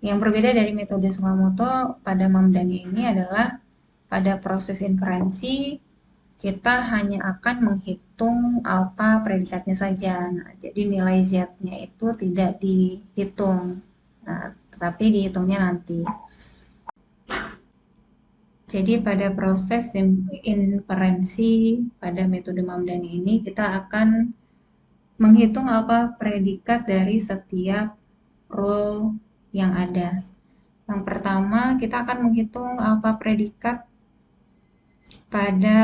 yang berbeda dari metode Tsukamoto pada Mamdani ini adalah pada proses inferensi kita hanya akan menghitung alfa predikatnya saja. Nah, jadi nilai Z-nya itu tidak dihitung, nah, tetapi dihitungnya nanti. Jadi pada proses inferensi pada metode Mamdani ini kita akan menghitung alfa predikat dari setiap rule yang ada. Yang pertama kita akan menghitung alfa predikat pada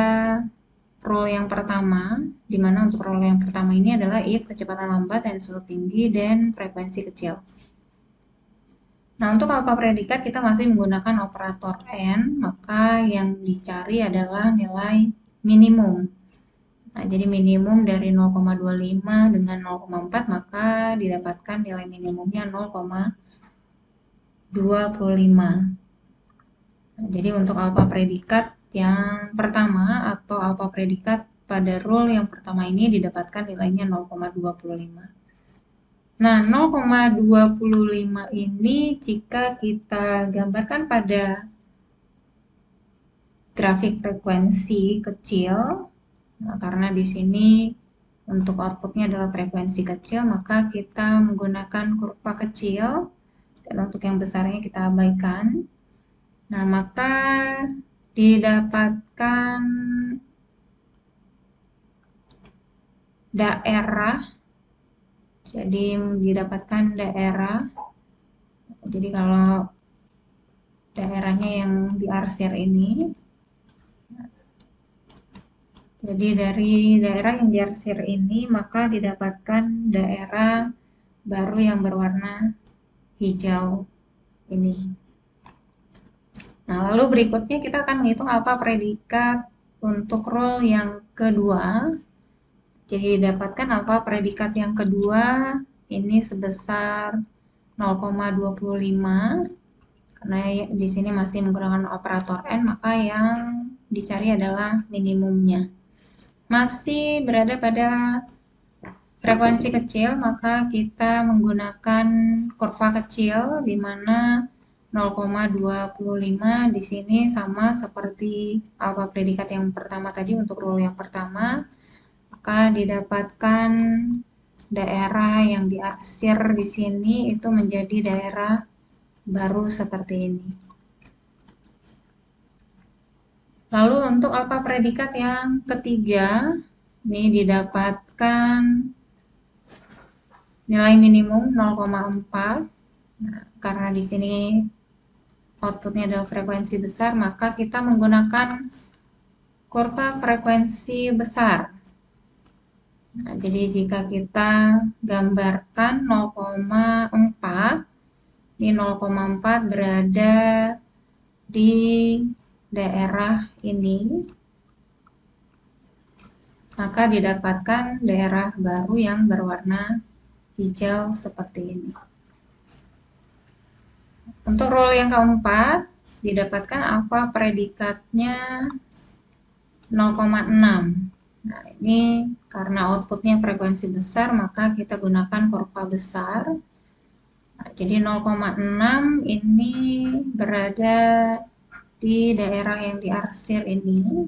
rule yang pertama, di mana untuk rule yang pertama ini adalah if kecepatan lambat dan suhu tinggi dan frekuensi kecil. Nah, untuk alfa predikat kita masih menggunakan operator N, maka yang dicari adalah nilai minimum. Nah, jadi minimum dari 0,25 dengan 0,4 maka didapatkan nilai minimumnya 0,25. Nah, jadi untuk alfa predikat yang pertama atau alfa predikat pada rule yang pertama ini didapatkan nilainya 0,25. Nah, 0,25 ini jika kita gambarkan pada grafik frekuensi kecil, nah, karena di sini untuk outputnya adalah frekuensi kecil, maka kita menggunakan kurva kecil, dan untuk yang besarnya kita abaikan. Nah, maka didapatkan daerah, jadi kalau daerahnya yang diarsir ini, jadi dari daerah yang diarsir ini maka didapatkan daerah baru yang berwarna hijau ini. Nah, lalu berikutnya kita akan menghitung alfa predikat untuk rule yang kedua. Jadi didapatkan alfa predikat yang kedua ini sebesar 0,25. Karena di sini masih menggunakan operator n, maka yang dicari adalah minimumnya. Masih berada pada frekuensi kecil, maka kita menggunakan kurva kecil di mana 0,25 di sini sama seperti alfa predikat yang pertama tadi untuk rule yang pertama, maka didapatkan daerah yang diarsir di sini itu menjadi daerah baru seperti ini. Lalu untuk alfa predikat yang ketiga, ini didapatkan nilai minimum 0,4. Nah, karena di sini outputnya adalah frekuensi besar, maka kita menggunakan kurva frekuensi besar. Nah, jadi jika kita gambarkan 0,4, ini 0,4 berada di daerah ini, maka didapatkan daerah baru yang berwarna hijau seperti ini. Untuk rule yang keempat, didapatkan alfa predikatnya 0,6. Nah, ini karena outputnya frekuensi besar, maka kita gunakan kurva besar. Nah, jadi 0,6 ini berada di daerah yang diarsir ini,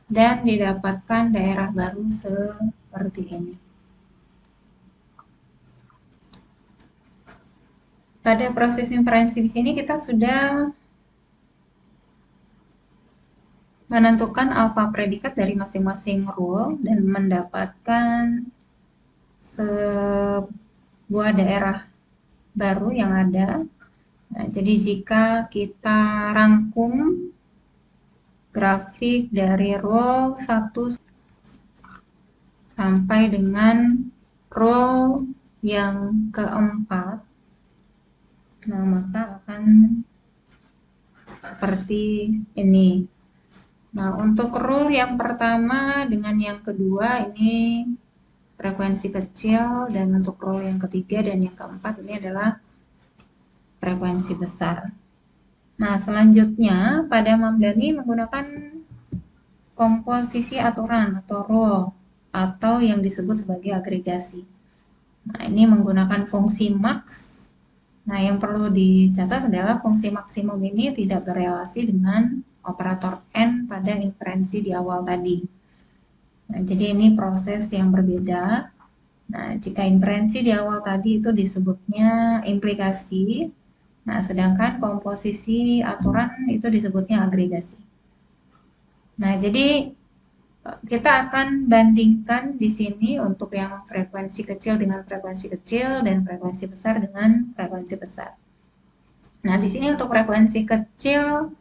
dan didapatkan daerah baru seperti ini. Pada proses inferensi di sini kita sudah menentukan alfa predikat dari masing-masing rule dan mendapatkan sebuah daerah baru yang ada. Nah, jadi jika kita rangkum grafik dari rule 1 sampai dengan rule yang keempat, nah maka akan seperti ini. Nah, untuk rule yang pertama dengan yang kedua ini frekuensi kecil, dan untuk rule yang ketiga dan yang keempat ini adalah frekuensi besar. Nah, selanjutnya pada Mamdani menggunakan komposisi aturan atau rule atau yang disebut sebagai agregasi. Nah, ini menggunakan fungsi max. Nah, yang perlu dicatat adalah fungsi maksimum ini tidak berelasi dengan operator n pada inferensi di awal tadi. Nah, jadi ini proses yang berbeda. Nah, jika inferensi di awal tadi itu disebutnya implikasi, nah sedangkan komposisi aturan itu disebutnya agregasi. Nah, jadi kita akan bandingkan di sini untuk yang frekuensi kecil dengan frekuensi kecil dan frekuensi besar dengan frekuensi besar. Nah, di sini untuk frekuensi kecil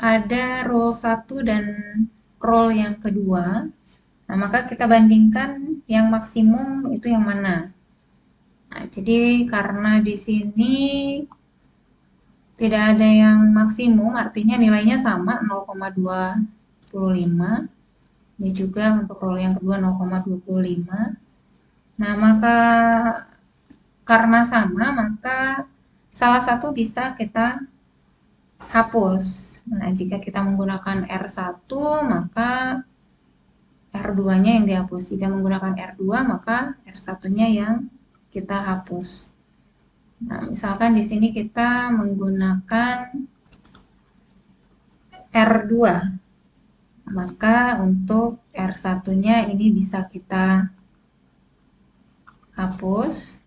ada rule 1 dan rule yang kedua. Nah, maka kita bandingkan yang maksimum itu yang mana. Nah, jadi karena di sini tidak ada yang maksimum, artinya nilainya sama 0,25 0,25. Ini juga untuk roll yang kedua 0,25. Nah, maka karena sama, maka salah satu bisa kita hapus. Nah, jika kita menggunakan R1, maka R2-nya yang dihapus. Jika menggunakan R2, maka R1-nya yang kita hapus. Nah, misalkan di sini kita menggunakan R2, maka untuk R1-nya ini bisa kita hapus.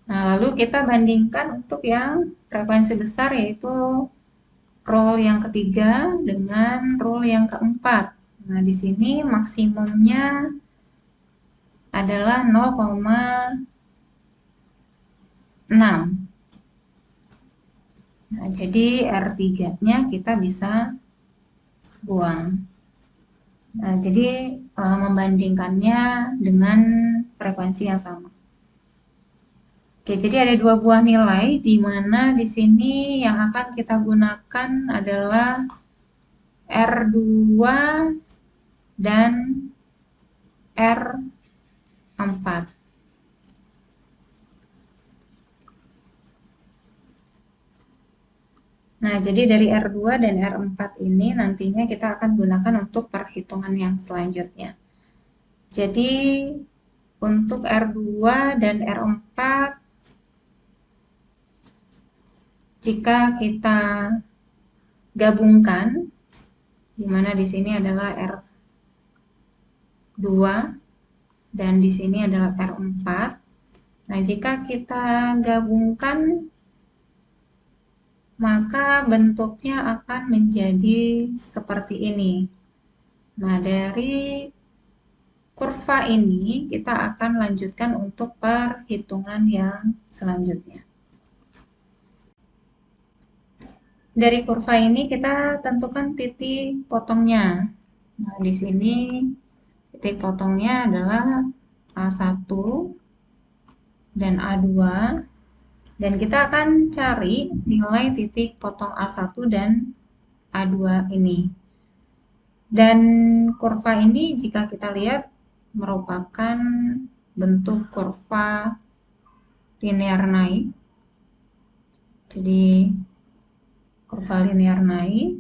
Nah, lalu kita bandingkan untuk yang frekuensi besar, yaitu roll yang ketiga dengan roll yang keempat. Nah, di sini maksimumnya adalah 0,6. Nah, jadi R3-nya kita bisa buang. Nah, jadi membandingkannya dengan frekuensi yang sama. Oke, jadi ada dua buah nilai di mana di sini yang akan kita gunakan adalah R2 dan R4. Nah, jadi dari R2 dan R4 ini nantinya kita akan gunakan untuk perhitungan yang selanjutnya. Jadi untuk R2 dan R4, jika kita gabungkan, di mana di sini adalah R2 dan di sini adalah R4. Nah, jika kita gabungkan, maka bentuknya akan menjadi seperti ini. Nah, dari kurva ini kita akan lanjutkan untuk perhitungan yang selanjutnya. Dari kurva ini kita tentukan titik potongnya. Nah, di sini titik potongnya adalah A1 dan A2. Dan kita akan cari nilai titik potong A1 dan A2 ini. Dan kurva ini jika kita lihat merupakan bentuk kurva linear naik. Jadi kurva linear naik,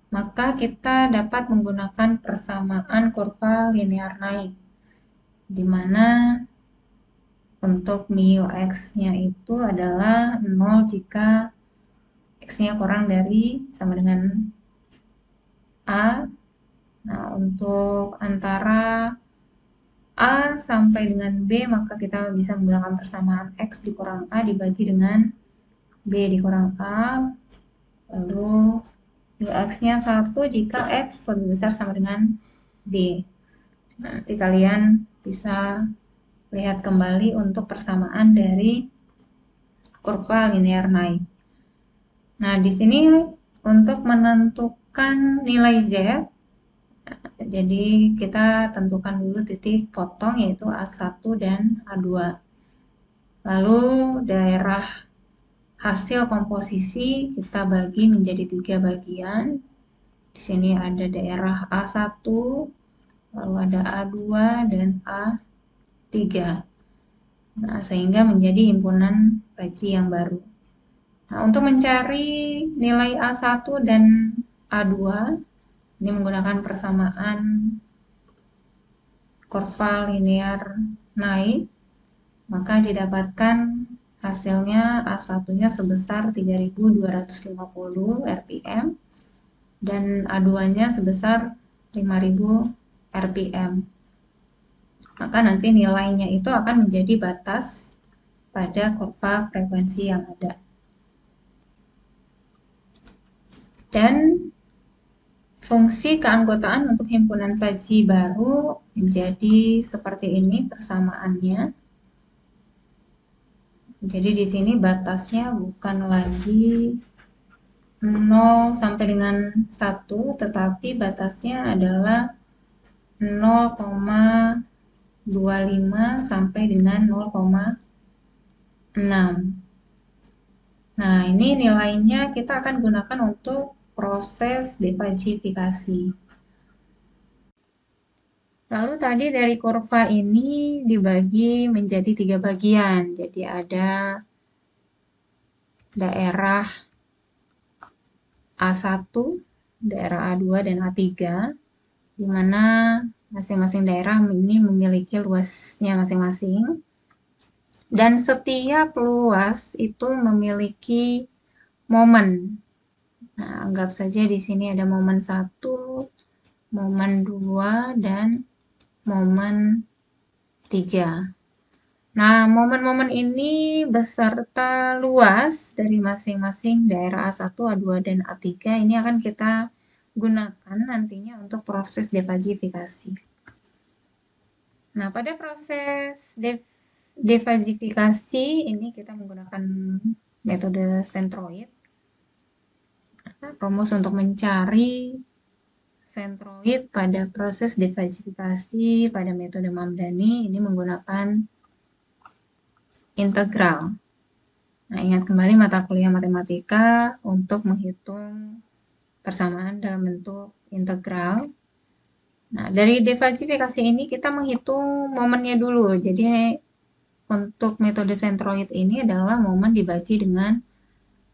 maka kita dapat menggunakan persamaan kurva linear naik, di mana untuk mu x-nya itu adalah 0 jika x-nya kurang dari sama dengan A. Nah, untuk antara A sampai dengan B, maka kita bisa menggunakan persamaan x dikurang A dibagi dengan B dikurang A. Lalu x-nya 1 jika x lebih besar sama dengan B. Nanti kalian bisa lihat kembali untuk persamaan dari kurva linear naik. Nah, di sini untuk menentukan nilai Z, jadi kita tentukan dulu titik potong yaitu A1 dan A2. Lalu daerah hasil komposisi kita bagi menjadi 3 bagian. Di sini ada daerah A1, lalu ada A2 dan A3. Nah, sehingga menjadi himpunan paci yang baru. Nah, untuk mencari nilai A1 dan A2, ini menggunakan persamaan kurva linear naik, maka didapatkan hasilnya A1-nya sebesar 3250 rpm dan A2-nya sebesar 5000 rpm. Maka nanti nilainya itu akan menjadi batas pada kurva frekuensi yang ada. Dan fungsi keanggotaan untuk himpunan Fuzzy baru menjadi seperti ini persamaannya. Jadi di sini batasnya bukan lagi 0 sampai dengan 1, tetapi batasnya adalah 0,25 sampai dengan 0,6. Nah, ini nilainya kita akan gunakan untuk proses defajifikasi. Lalu tadi dari kurva ini dibagi menjadi 3 bagian. Jadi ada daerah A1, daerah A2, dan A3, di mana masing-masing daerah ini memiliki luasnya masing-masing. Dan setiap luas itu memiliki momen. Nah, anggap saja di sini ada momen 1, momen 2, dan momen 3. Nah, momen-momen ini beserta luas dari masing-masing daerah A1, A2, dan A3 ini akan kita gunakan nantinya untuk proses defajifikasi. Nah, pada proses defajifikasi ini kita menggunakan metode sentroid. Rumus untuk mencari sentroid pada proses defajifikasi pada metode Mamdani ini menggunakan integral. Nah, ingat kembali mata kuliah matematika untuk menghitung persamaan dalam bentuk integral. Nah, dari defajifikasi ini kita menghitung momennya dulu. Jadi, untuk metode sentroid ini adalah momen dibagi dengan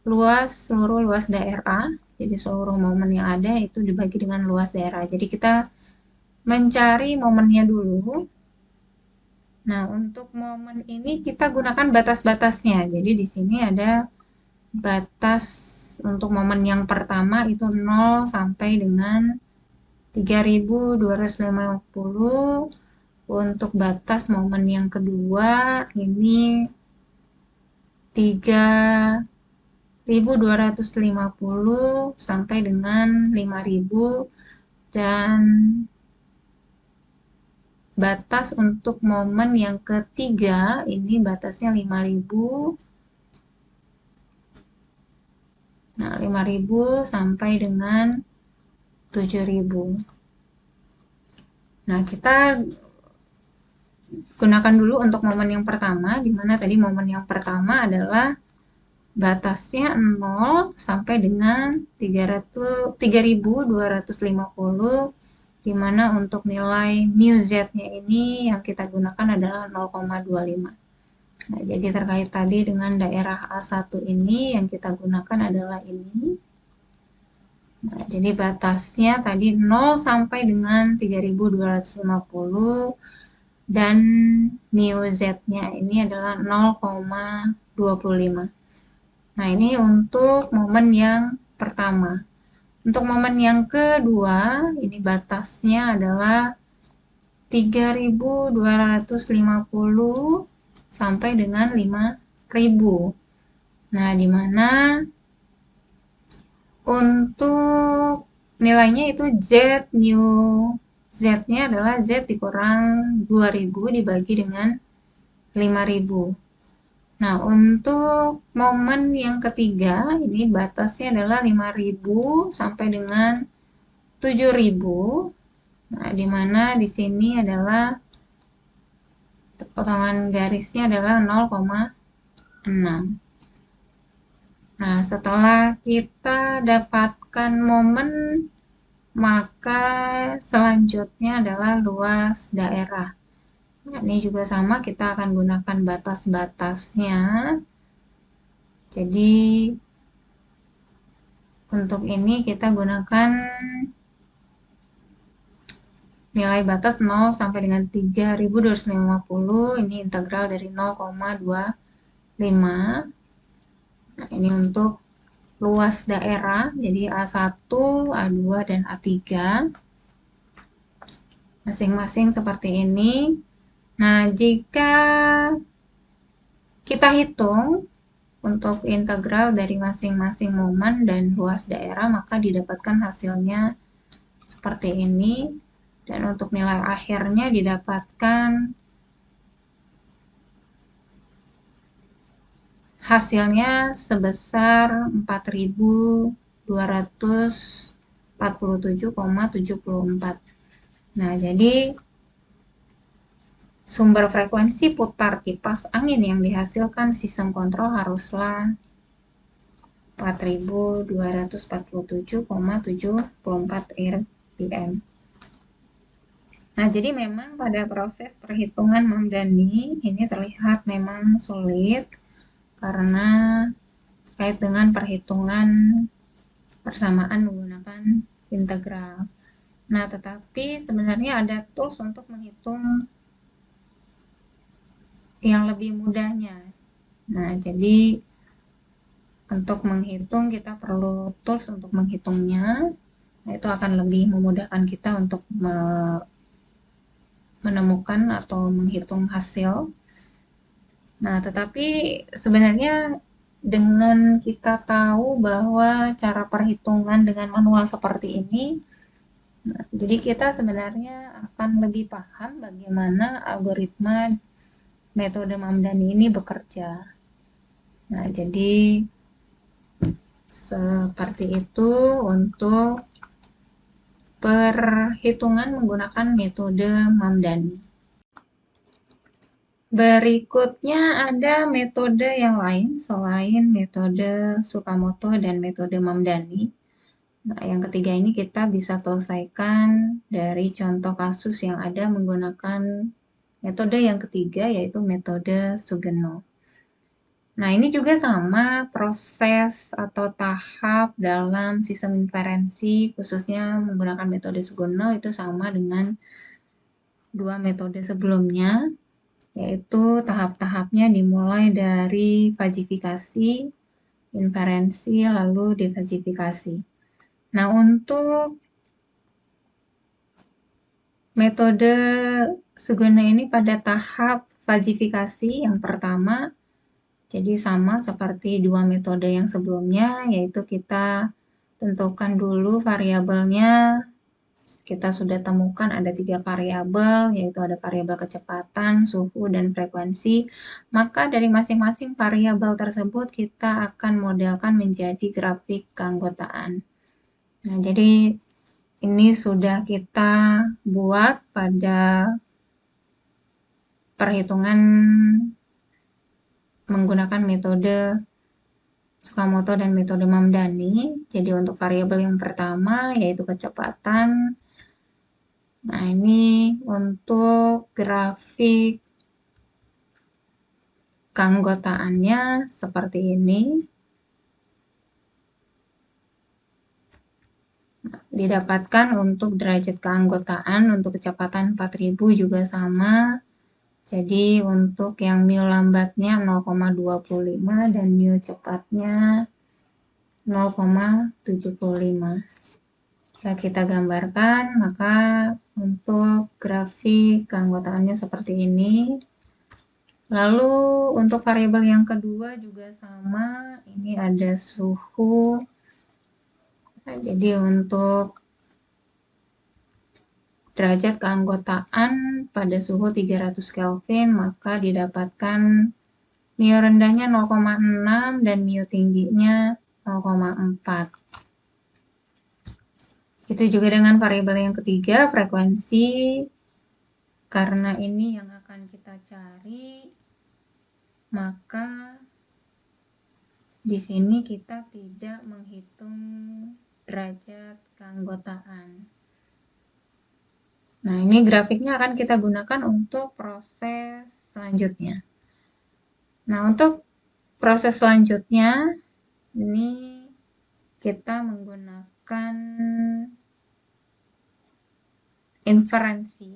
seluruh luas daerah. Jadi, seluruh momen yang ada itu dibagi dengan luas daerah. Jadi, kita mencari momennya dulu. Nah, untuk momen ini kita gunakan batas-batasnya. Jadi, di sini ada batas untuk momen yang pertama itu 0 sampai dengan 3250. Untuk batas momen yang kedua ini 3250 sampai dengan 5000, dan batas untuk momen yang ketiga ini batasnya 5000. Nah, 5000 sampai dengan 7000. Nah, kita gunakan dulu untuk momen yang pertama, di mana tadi momen yang pertama adalah batasnya 0 sampai dengan 3250, di mana untuk nilai mu z-nya ini yang kita gunakan adalah 0,25. Nah, jadi terkait tadi dengan daerah A1 ini yang kita gunakan adalah ini. Nah, jadi batasnya tadi 0 sampai dengan 3250 dan mu z-nya ini adalah 0,25. Nah, ini untuk momen yang pertama. Untuk momen yang kedua, ini batasnya adalah 3250 sampai dengan 5000. Nah, di mana untuk nilainya itu Z, mu Z-nya adalah Z dikurang 2000 dibagi dengan 5000. Nah, untuk momen yang ketiga, ini batasnya adalah 5000 sampai dengan 7000. Nah, di mana di sini adalah potongan garisnya adalah 0,6. Nah, setelah kita dapatkan momen, maka selanjutnya adalah luas daerah. Nah, ini juga sama, kita akan gunakan batas-batasnya. Jadi, untuk ini kita gunakan nilai batas 0 sampai dengan 3250, ini integral dari 0,25. Nah, ini untuk luas daerah, jadi A1, A2, dan A3. Masing-masing seperti ini. Nah, jika kita hitung untuk integral dari masing-masing momen dan luas daerah, maka didapatkan hasilnya seperti ini. Dan untuk nilai akhirnya didapatkan hasilnya sebesar 4247,74. Nah, jadi sumber frekuensi putar kipas angin yang dihasilkan sistem kontrol haruslah 4247,74 rpm. Nah, jadi memang pada proses perhitungan Mamdani ini terlihat memang sulit karena terkait dengan perhitungan persamaan menggunakan integral. Nah, tetapi sebenarnya ada tools untuk menghitung yang lebih mudahnya. Nah, jadi untuk menghitung kita perlu tools untuk menghitungnya. Nah, itu akan lebih memudahkan kita untuk menemukan atau menghitung hasil. Nah, tetapi sebenarnya dengan kita tahu bahwa cara perhitungan dengan manual seperti ini, nah, jadi kita sebenarnya akan lebih paham bagaimana algoritma metode Mamdani ini bekerja. Nah, jadi seperti itu untuk perhitungan menggunakan metode Mamdani. Berikutnya ada metode yang lain selain metode Tsukamoto dan metode Mamdani. Nah, yang ketiga ini kita bisa selesaikan dari contoh kasus yang ada menggunakan metode yang ketiga, yaitu metode Sugeno. Nah, ini juga sama proses atau tahap dalam sistem inferensi, khususnya menggunakan metode Sugeno itu sama dengan dua metode sebelumnya, yaitu tahap-tahapnya dimulai dari fajifikasi, inferensi, lalu defajifikasi. Nah, untuk metode Sugeno ini pada tahap fajifikasi yang pertama, jadi sama seperti dua metode yang sebelumnya, yaitu kita tentukan dulu variabelnya. Kita sudah temukan ada 3 variabel, yaitu ada variabel kecepatan, suhu, dan frekuensi. Maka dari masing-masing variabel tersebut kita akan modelkan menjadi grafik keanggotaan. Nah, jadi ini sudah kita buat pada perhitungan menggunakan metode Tsukamoto dan metode Mamdani. Jadi untuk variabel yang pertama yaitu kecepatan. Nah, ini untuk grafik keanggotaannya seperti ini. Nah, didapatkan untuk derajat keanggotaan untuk kecepatan 4000 juga sama. Jadi untuk yang mu lambatnya 0,25 dan mu cepatnya 0,75. Jika kita gambarkan, maka untuk grafik keanggotaannya seperti ini. Lalu untuk variabel yang kedua juga sama, ini ada suhu. Nah, jadi untuk derajat keanggotaan pada suhu 300 Kelvin, maka didapatkan mu rendahnya 0,6 dan mu tingginya 0,4. Itu juga dengan variabel yang ketiga, frekuensi. Karena ini yang akan kita cari, maka di sini kita tidak menghitung derajat keanggotaan. Nah, ini grafiknya akan kita gunakan untuk proses selanjutnya. Nah, untuk proses selanjutnya, ini kita menggunakan inferensi.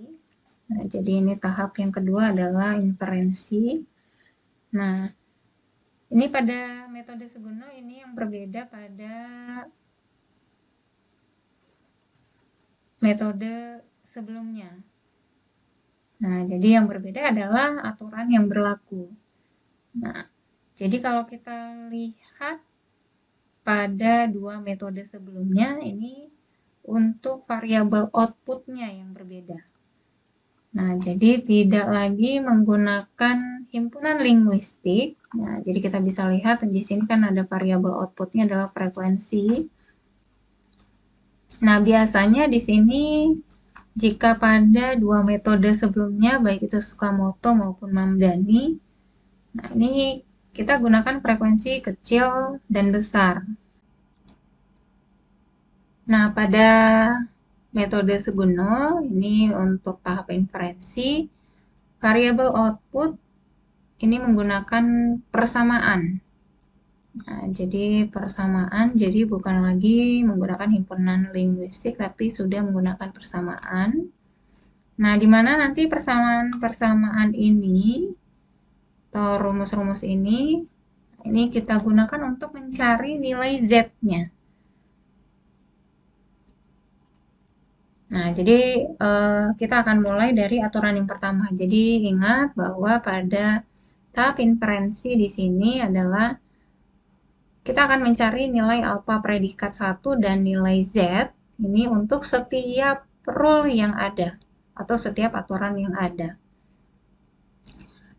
Nah, jadi ini tahap yang kedua adalah inferensi. Nah, ini pada metode Sugeno ini yang berbeda pada metode sebelumnya. Nah, jadi yang berbeda adalah aturan yang berlaku. Nah, jadi kalau kita lihat pada dua metode sebelumnya, ini untuk variabel outputnya yang berbeda. Nah, jadi tidak lagi menggunakan himpunan linguistik. Nah, jadi kita bisa lihat di sini kan ada variabel outputnya adalah frekuensi. Nah, biasanya di sini jika pada dua metode sebelumnya, baik itu Tsukamoto maupun Mamdani, nah ini Kita gunakan frekuensi kecil dan besar. Nah, pada metode Seguno, ini untuk tahap inferensi, variabel output ini menggunakan persamaan. Nah, jadi persamaan, jadi bukan lagi menggunakan himpunan linguistik, tapi sudah menggunakan persamaan. Nah, di mana nanti persamaan-persamaan ini, atau rumus-rumus ini kita gunakan untuk mencari nilai Z-nya. Nah, jadi kita akan mulai dari aturan yang pertama. Jadi ingat bahwa pada tahap inferensi di sini adalah kita akan mencari nilai alfa predikat 1 dan nilai Z ini untuk setiap rule yang ada atau setiap aturan yang ada.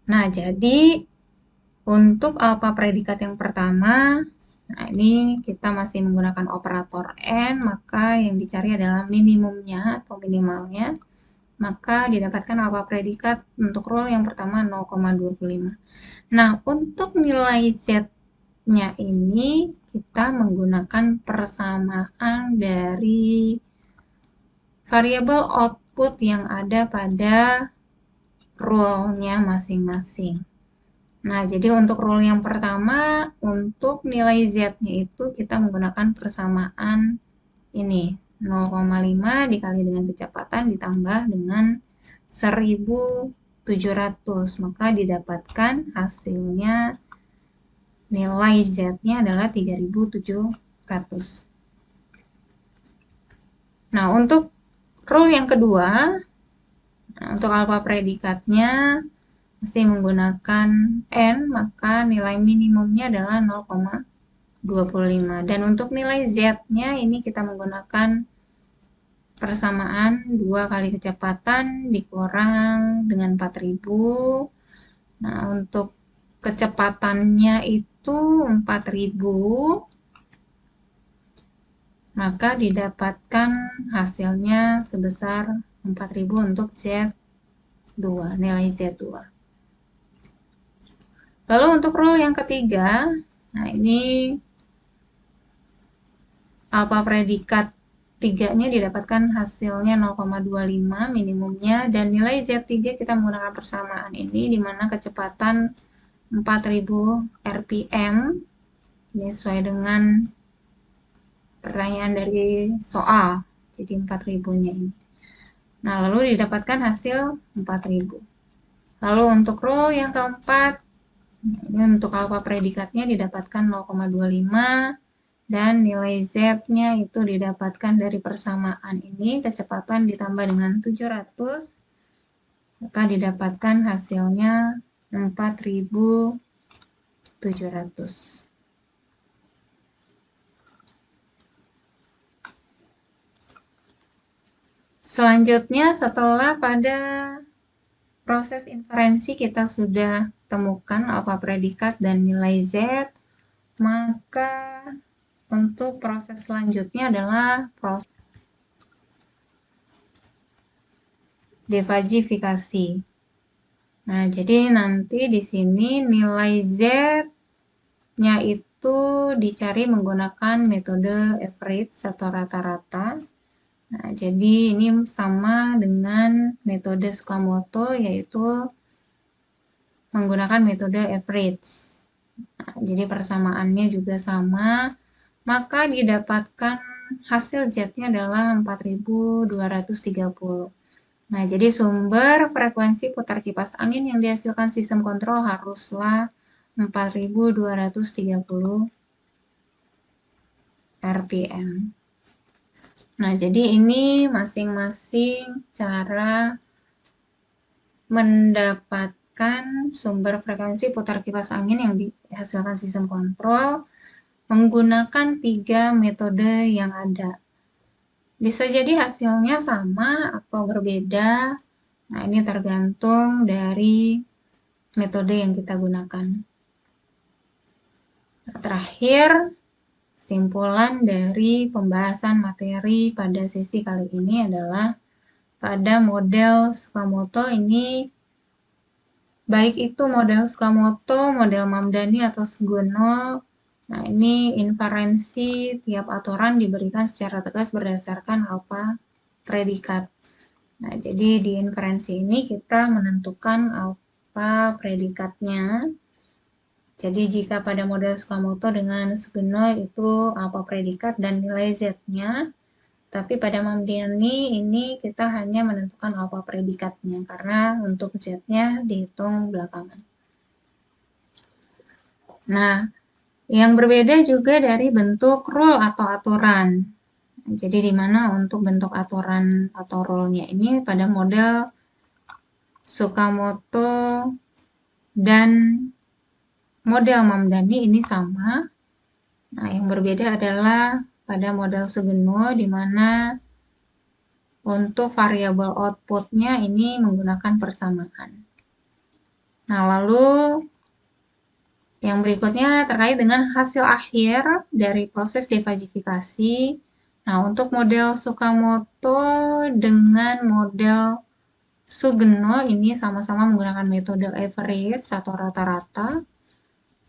Nah, jadi untuk alfa predikat yang pertama, nah ini kita masih menggunakan operator N, maka yang dicari adalah minimumnya atau minimalnya. Maka didapatkan alfa predikat untuk rule yang pertama 0,25. Nah, untuk nilai Z-nya ini kita menggunakan persamaan dari variabel output yang ada pada rule-nya masing-masing. Nah, jadi untuk rule yang pertama, untuk nilai Z-nya itu kita menggunakan persamaan ini, 0,5 dikali dengan kecepatan ditambah dengan 1700. Maka didapatkan hasilnya nilai Z-nya adalah 3700. Nah, untuk rule yang kedua, untuk alfa predikatnya masih menggunakan N, maka nilai minimumnya adalah 0,25. Dan untuk nilai Z-nya ini kita menggunakan persamaan 2 kali kecepatan dikurang dengan 4000. Nah, untuk kecepatannya itu 4000, maka didapatkan hasilnya sebesar 4000 untuk Z2, nilai Z2. Lalu untuk rule yang ketiga, nah ini alfa predikat 3-nya didapatkan hasilnya 0,25 minimumnya, dan nilai Z3 kita menggunakan persamaan ini di mana kecepatan 4000 rpm, ini sesuai dengan pertanyaan dari soal, jadi 4000-nya ini. Nah, lalu didapatkan hasil 4000. Lalu untuk rule yang keempat, ini untuk alfa predikatnya didapatkan 0,25 dan nilai Z-nya itu didapatkan dari persamaan ini, kecepatan ditambah dengan 700, maka didapatkan hasilnya 4700. Selanjutnya, setelah pada proses inferensi kita sudah temukan alfa predikat dan nilai Z, maka untuk proses selanjutnya adalah proses defajifikasi. Nah, jadi nanti di sini nilai Z-nya itu dicari menggunakan metode average atau rata-rata. Nah, jadi ini sama dengan metode Tsukamoto, yaitu menggunakan metode average. Nah, jadi persamaannya juga sama, maka didapatkan hasil Z-nya adalah 4230. Nah, jadi sumber frekuensi putar kipas angin yang dihasilkan sistem kontrol haruslah 4230 rpm. Nah, jadi ini masing-masing cara mendapatkan sumber frekuensi putar kipas angin yang dihasilkan sistem kontrol menggunakan 3 metode yang ada. Bisa jadi hasilnya sama atau berbeda. Nah, ini tergantung dari metode yang kita gunakan. Nah, terakhir, kesimpulan dari pembahasan materi pada sesi kali ini adalah pada model Tsukamoto ini baik itu model Tsukamoto, model Mamdani, atau Sugeno. Nah, ini inferensi tiap aturan diberikan secara tegas berdasarkan alfa predikat. Nah, jadi di inferensi ini kita menentukan alfa predikatnya. Jadi jika pada model Tsukamoto dengan Sugeno itu alfa predikat dan nilai Z-nya, tapi pada Mamdani ini kita hanya menentukan alfa predikatnya karena untuk Z-nya dihitung belakangan. Nah, yang berbeda juga dari bentuk rule atau aturan. Jadi di mana untuk bentuk aturan atau rule-nya ini pada model Tsukamoto dan model Mamdani ini sama. Nah, yang berbeda adalah pada model Sugeno di mana untuk variabel output-nya ini menggunakan persamaan. Nah, lalu yang berikutnya terkait dengan hasil akhir dari proses defajifikasi. Nah, untuk model Tsukamoto dengan model Sugeno ini sama-sama menggunakan metode average atau rata-rata.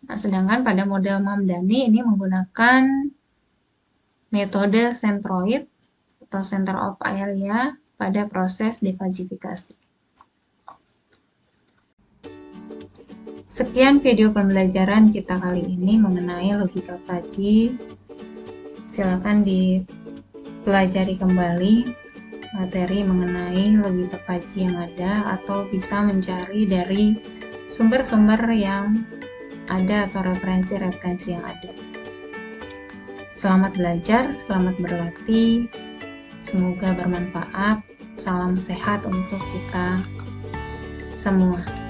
Nah, sedangkan pada model Mamdani ini menggunakan metode centroid atau center of area pada proses defajifikasi. Sekian video pembelajaran kita kali ini mengenai logika Fuzzy. Silakan dipelajari kembali materi mengenai logika Fuzzy yang ada atau bisa mencari dari sumber-sumber yang ada atau referensi-referensi yang ada. Selamat belajar, selamat berlatih. Semoga bermanfaat. Salam sehat untuk kita semua.